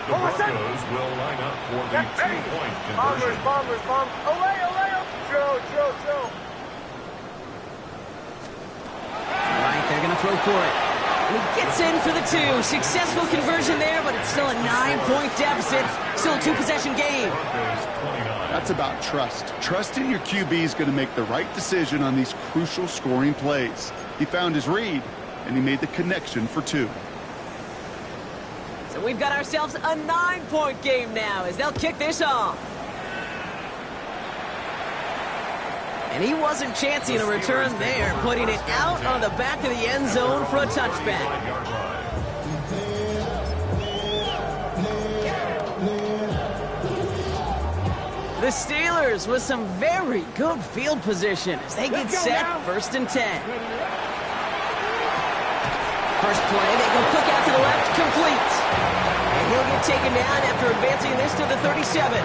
The Broncos will line up for the 2-point conversion. Bombers. Joe. All right, they're going to throw for it. And he gets in for the 2. Successful conversion there, but it's still a 9-point deficit. Still a 2-possession game. That's about trust. Trusting your QB is going to make the right decision on these crucial scoring plays. He found his read, and he made the connection for 2. So we've got ourselves a 9-point game now as they'll kick this off. And he wasn't chancing a return there, putting it out on the back of the end zone for a touchback. The Steelers with some very good field position as they get set, 1st and 10. First play, they go quick out to the left, complete. And he'll get taken down after advancing this to the 37.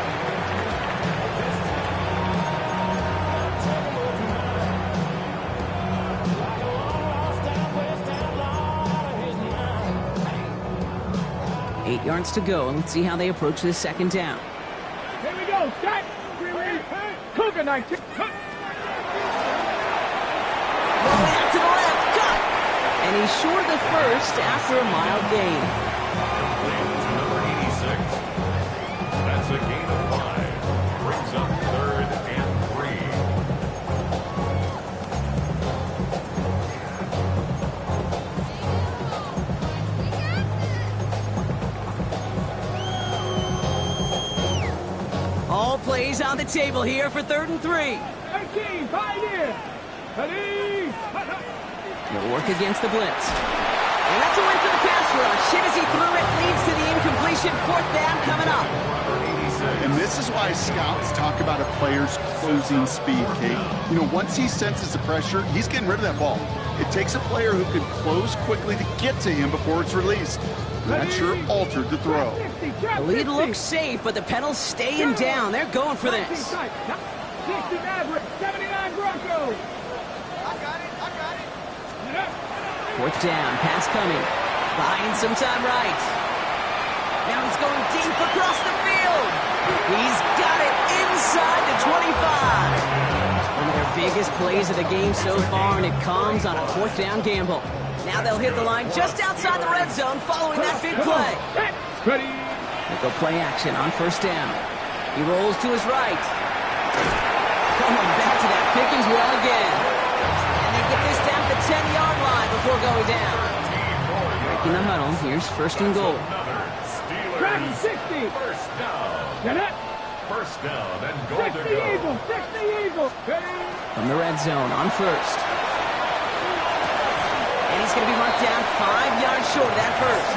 Eight yards to go, and let's see how they approach this 2nd down. Here we go. Start. Cougar 19. Rolling out to the left, cut! And he's short of the first after a mild gain. Number 86. That's a gain of 5. Brings up 3rd and 3. All plays on the table here for 3rd and 3. 13, Pioneer. Ready. He'll work against the blitz. And that's a win for the pass rush. Hit as he threw it, leads to the incompletion. 4th down coming up. And this is why scouts talk about a player's closing speed, Kate. You know, once he senses the pressure, he's getting rid of that ball. It takes a player who can close quickly to get to him before it's released. And that sure altered the throw. The lead looks safe, but the pedals staying down. They're going for this. 60 Maverick, 79 Broncos. 4th down, pass coming. Buying some time right. Now he's going deep across the field. He's got it inside the 25. One of their biggest plays of the game so far, and it comes on a 4th down gamble. Now they'll hit the line just outside the red zone following that big play. Ready. They go play action on 1st down. He rolls to his right. Coming back to that Pickens well again. And they get this down to the 10-yard line before going down. Breaking the huddle, here's 1st and goal. Steelers, 60. First down. Get it. First down and goal to go. Eagle. 60 Eagle. Ready. From the red zone on 1st. And he's going to be marked down 5 yards short of that first.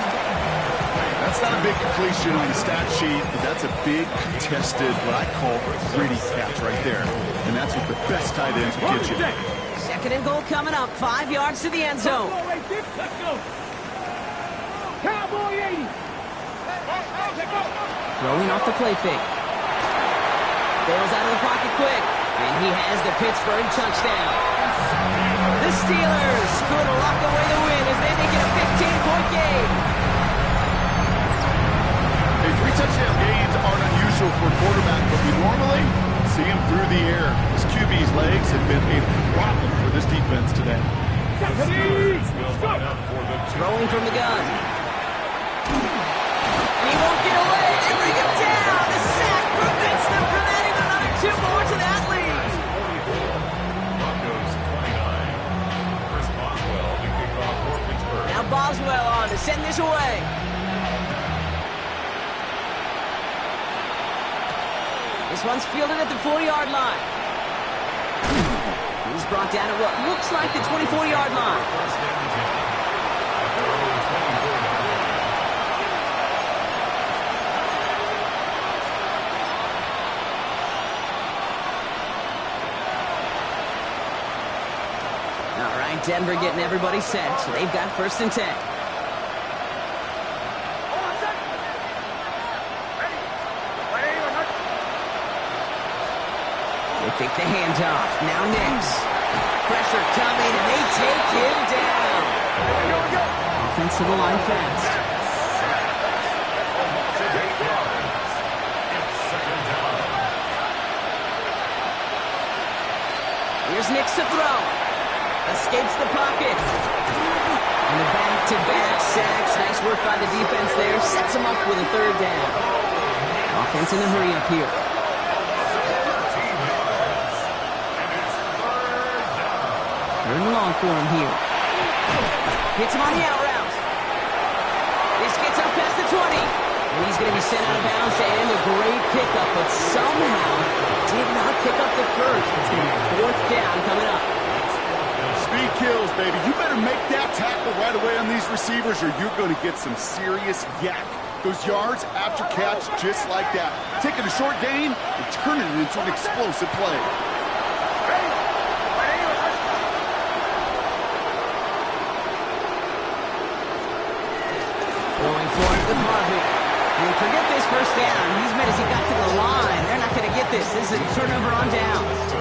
That's not a big completion on the stat sheet, but that's a big contested, what I call gritty catch right there. And that's what the best tight ends will get you. 2nd and goal coming up, 5 yards to the end zone. Let's go. Cowboy 80. Throwing off the play fake. Bails out of the pocket quick. And he has the Pittsburgh touchdown. The Steelers could lock away the win as they make it a 15-point game. Hey, 3 touchdown gains aren't unusual for a quarterback, but we normally see him through the air. His QB's legs have been a problem for this defense today. Throwing from the gun. And he won't get away. They bring him down. The sack prevents them from adding another 2 more to that lead. Broncos 29. Chris Boswell to kick off for Pittsburgh. Now Boswell on to send this away. This one's fielded at the 40-yard line. He's brought down at what looks like the 24-yard line. First down, 10. At their own 24-yard line. All right, Denver getting everybody set, so they've got 1st and 10. They take the handoff. Now Nix. Pressure coming, and they take him down. Offense to the line fast. Almost 8 yards. It's 2nd down. Here's Nix to throw. Escapes the pocket. And the back-to-back sacks. Nice work by the defense there. Sets him up with a 3rd down. Offense in a hurry up here. 3rd and long for him here. Hits him on the out route. This gets up past the 20. And he's going to be sent out of bounds and a great pickup, but somehow did not pick up the first. It's going to be 4th down coming up. Speed kills, baby. You better make that tackle right away on these receivers or you're going to get some serious yak. Those yards after catch just like that. Taking a short gain and turning it into an explosive play. Going for it with Harvey. And forget this 1st down. He's made as he got to the line. They're not going to get this. This is a turnover on downs.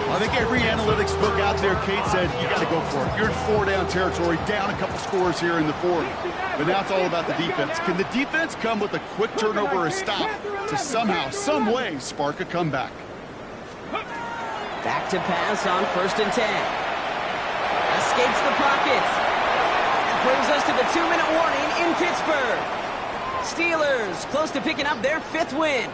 I think every analytics book out there, Kate said, you got to go for it. You're in 4-down territory, down a couple scores here in the 4th. But now it's all about the defense. Can the defense come with a quick turnover or a stop to somehow, some way, spark a comeback? Back to pass on 1st and 10. Escapes the pocket. That brings us to the 2-minute warning in Pittsburgh. Steelers close to picking up their 5th win.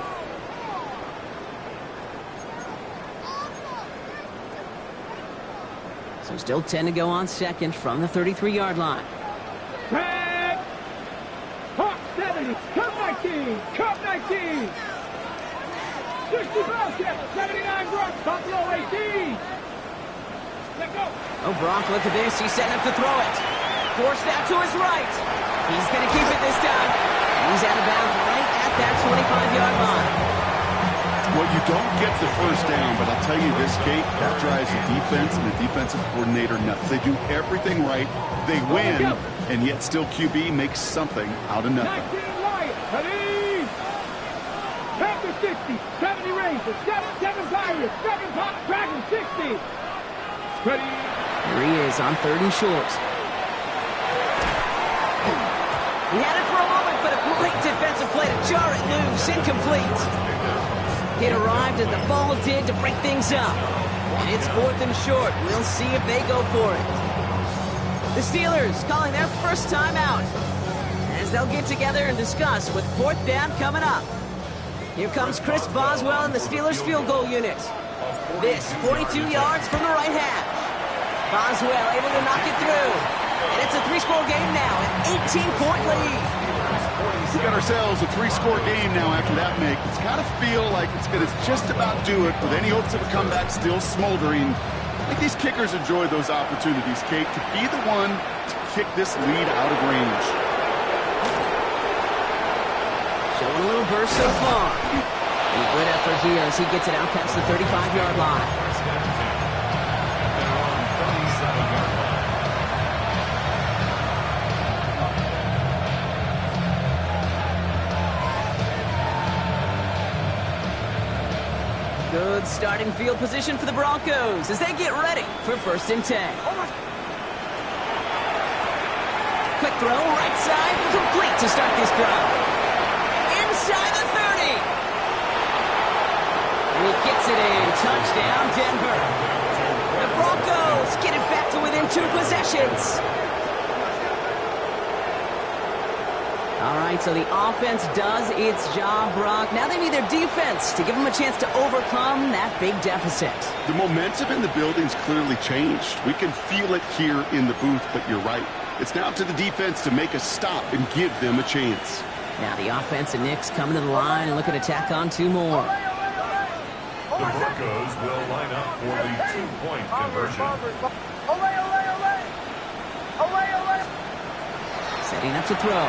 So still 10 to go on 2nd from the 33-yard line. Red. Hawk 70. Cup 19. Cup 19. 60 Broncos. 79 Broncos. Buffalo 18. Let go. Oh, Brock, look at this. He's setting up to throw it. Forced out to his right. He's going to keep it this time. He's out of bounds right at that 25-yard line. Well, you don't get the 1st down, but I'll tell you this, Kate, that drives the defense and the defensive coordinator nuts. They do everything right. They win, and yet still QB makes something out of nothing. 19 Lions. Ready. Panthers 60. 70 Rangers. 7 Pirates. 7 Dragons 60. Ready. Here he is on 3rd and short. He had it for a moment, but a great defensive play to jar it loose. Incomplete. It arrived as the ball did to break things up. And it's 4th and short. We'll see if they go for it. The Steelers calling their 1st time out as they'll get together and discuss with 4th down coming up. Here comes Chris Boswell and the Steelers field goal unit. This 42 yards from the right hash. Boswell able to knock it through. And it's a 3-score game now, an 18-point lead. We got ourselves a 3-score game now after that make. It's got to feel like it's going to just about do it with any hopes of a comeback still smoldering. I think these kickers enjoy those opportunities, Kate, to be the one to kick this lead out of range. Showing a little burst so far. And a good effort here as he gets it out past the 35-yard line. Good starting field position for the Broncos as they get ready for 1st and 10. Quick throw, right side, complete to start this drive. Inside the 30. And he gets it in. Touchdown, Denver. The Broncos get it back to within 2 possessions. All right, so the offense does its job, Brock. Now they need their defense to give them a chance to overcome that big deficit. The momentum in the building's clearly changed. We can feel it here in the booth, but you're right. It's now up to the defense to make a stop and give them a chance. Now the offense and Nix coming to the line and looking to tack on 2 more. The Broncos will line up for the 2-point conversion. Setting up to throw.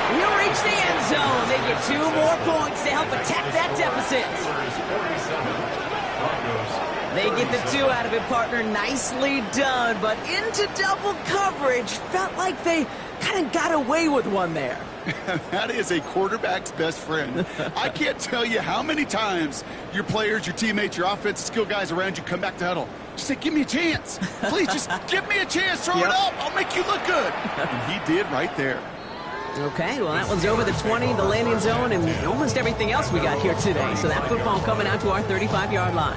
He'll reach the end zone. They get 2 more points to help attack that deficit. They get the 2 out of it, partner. Nicely done, but into double coverage. Felt like they kind of got away with one there. That is a quarterback's best friend. I can't tell you how many times your players, your teammates, your offensive skill guys around you come back to huddle. Just say, give me a chance. Please, just give me a chance. Throw it up. I'll make you look good. And he did right there. Okay, well, that one's over the 20, the landing zone, and almost everything else we got here today. So that football coming out to our 35-yard line.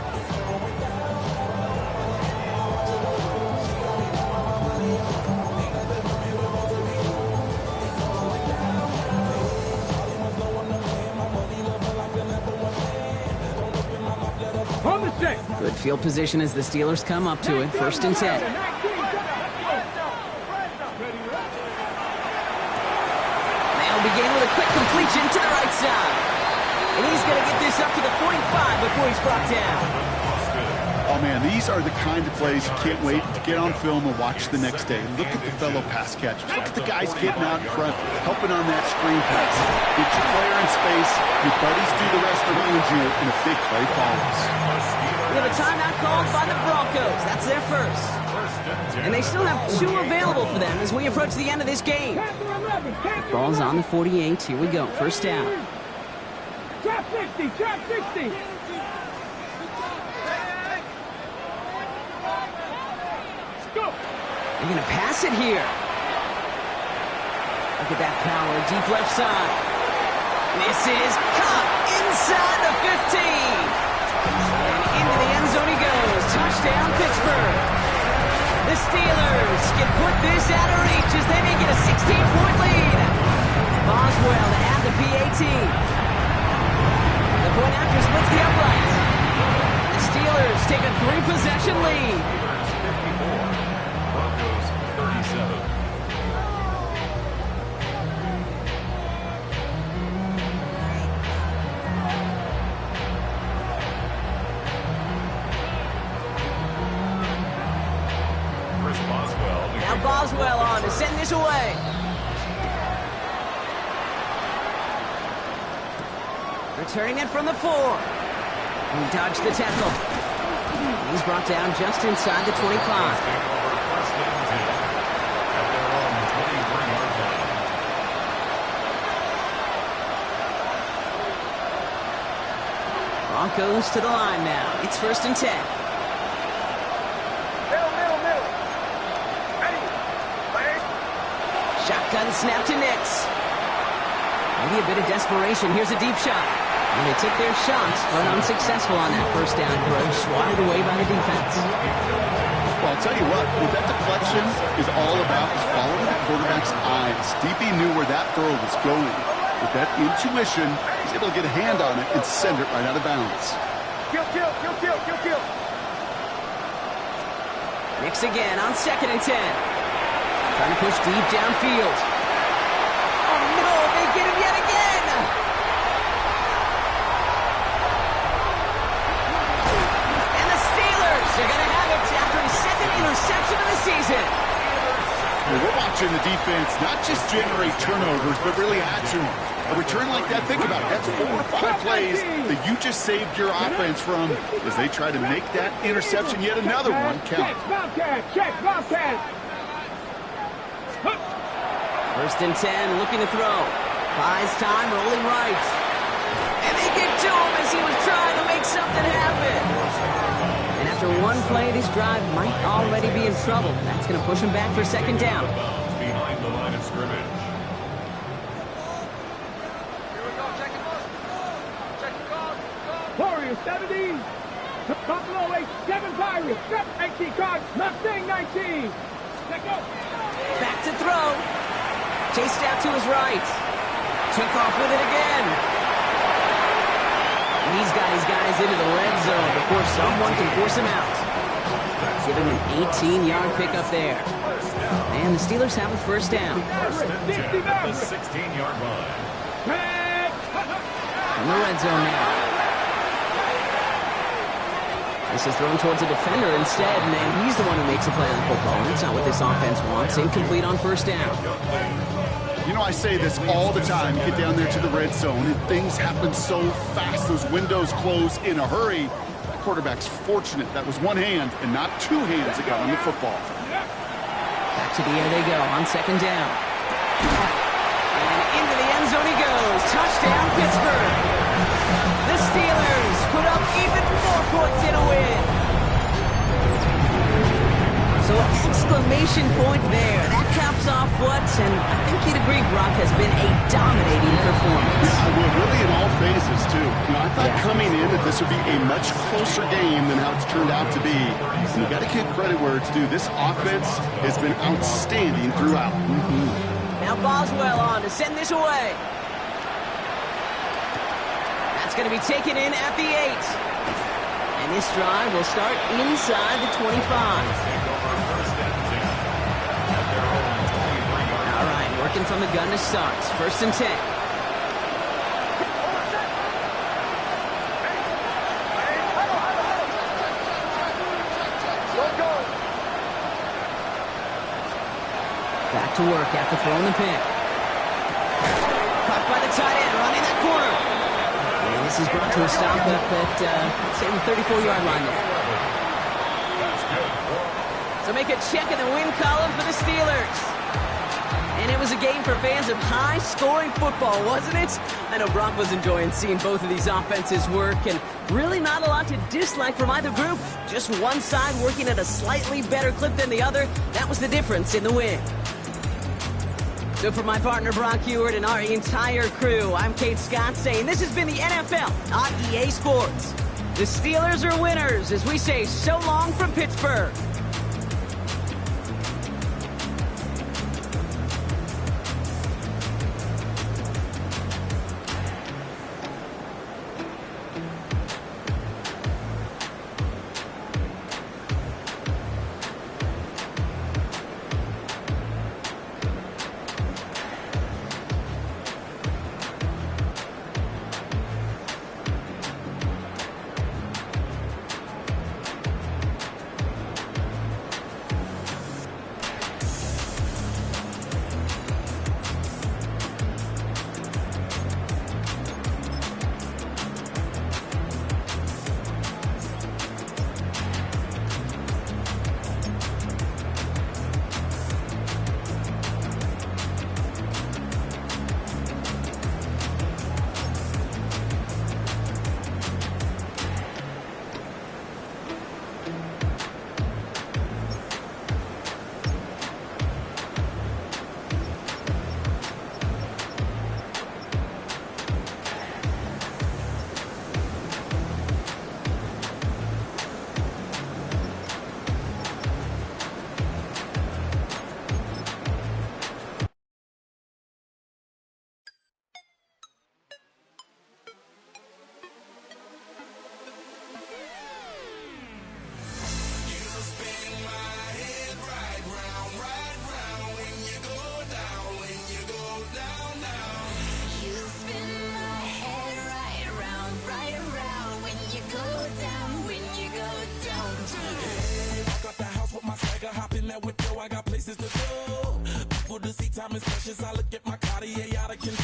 Good field position as the Steelers come up to it. 1st and 10. They'll begin with a quick completion to the right side. And he's going to get this up to the 45 before he's brought down. Oh, man, these are the kind of plays you can't wait to get on film and watch the next day. Look at the fellow pass catchers. Look at the guys getting out in front, helping on that screen pass. Get your player in space, your buddies do the rest around you, and a big play follows. We have a timeout called by the Broncos. That's their first. And they still have 2 available for them as we approach the end of this game. Ball's on the 48. Here we go. 1st down. Trap 60, trap 60. They're going to pass it here. Look at that power. Deep left side. This is caught inside the 15. And into the end zone he goes. Touchdown, Pittsburgh. The Steelers can put this out of reach as they make it a 16-point lead. Boswell to add the PAT. The point after splits the uprights. The Steelers take a 3-possession lead. Broncos 37. Now Boswell on to send this away. Returning it from the 4. He dodged the tackle. He's brought down just inside the 25. Broncos to the line now. It's 1st and 10. Shotgun snap to Nix. Maybe a bit of desperation. Here's a deep shot. And they took their shots, but unsuccessful on that 1st down throw. Swatted away by the defense. Well, I'll tell you what, what that deflection is all about is following the quarterback's eyes. DB knew where that throw was going. With that intuition, he's able to get a hand on it and send it right out of bounds. Kill. Nix again on 2nd and 10. Trying to push deep downfield. Oh no, they get him yet again! And the Steelers are going to have it after his 2nd interception of the season. Well, we're watching the defense not just generate turnovers, but really add to them. A return like that, think about it, that's 4 or 5 plays that you just saved your offense from as they try to make that interception, yet another one, count. Check, Bobcat. 1st and 10, looking to throw. Buys time, rolling right. And they get to him as he was trying to make something happen. And after one play, this drive might already be in trouble. That's going to push him back for 2nd down. Behind the line of scrimmage. Warriors 70. Buffalo 8, 7 Pirates. 18 cards. Mustang 19. Let's go. Back to throw. Chased out to his right. Took off with it again. He's got his guys into the red zone before someone can force him out. Give him an 18-yard pickup there. And the Steelers have a 1st down. 1st and 10 at the 16-yard line. In the red zone now. This is thrown towards a defender instead, and he's the one who makes a play on the football. That's not what this offense wants. Incomplete on first down. You know, I say this all the time. You get down there to the red zone, and things happen so fast. Those windows close in a hurry. The quarterback's fortunate that was one hand and not two hands that got on the football. Back to the air they go on second down. And into the end zone he goes. Touchdown, Pittsburgh. The Steelers put up even more points in a win. So exclamation point there. That caps off what, and I think you'd agree, Brock, has been a dominating performance. I will, really in all phases, too. You know, I thought coming in that this would be a much closer game than how it's turned out to be. And you got to give credit where it's due. This offense has been outstanding throughout. Now Boswell on to send this away. That's going to be taken in at the 8. And this drive will start inside the 25. All right, working from the gun to start. First and 10. Back to work after throwing the pick. Caught by the tight end, running that corner. And this is brought to a stop up at, say, the 34-yard line there. So make a check in the win column for the Steelers. And it was a game for fans of high-scoring football, wasn't it? I know Brock was enjoying seeing both of these offenses work, and really not a lot to dislike from either group. Just one side working at a slightly better clip than the other. That was the difference in the win. So for my partner Brock Heward and our entire crew, I'm Kate Scott saying this has been the NFL on EA Sports. The Steelers are winners as we say so long from Pittsburgh. I got places to go. People to see, time is precious. I look at my Cartier out of control.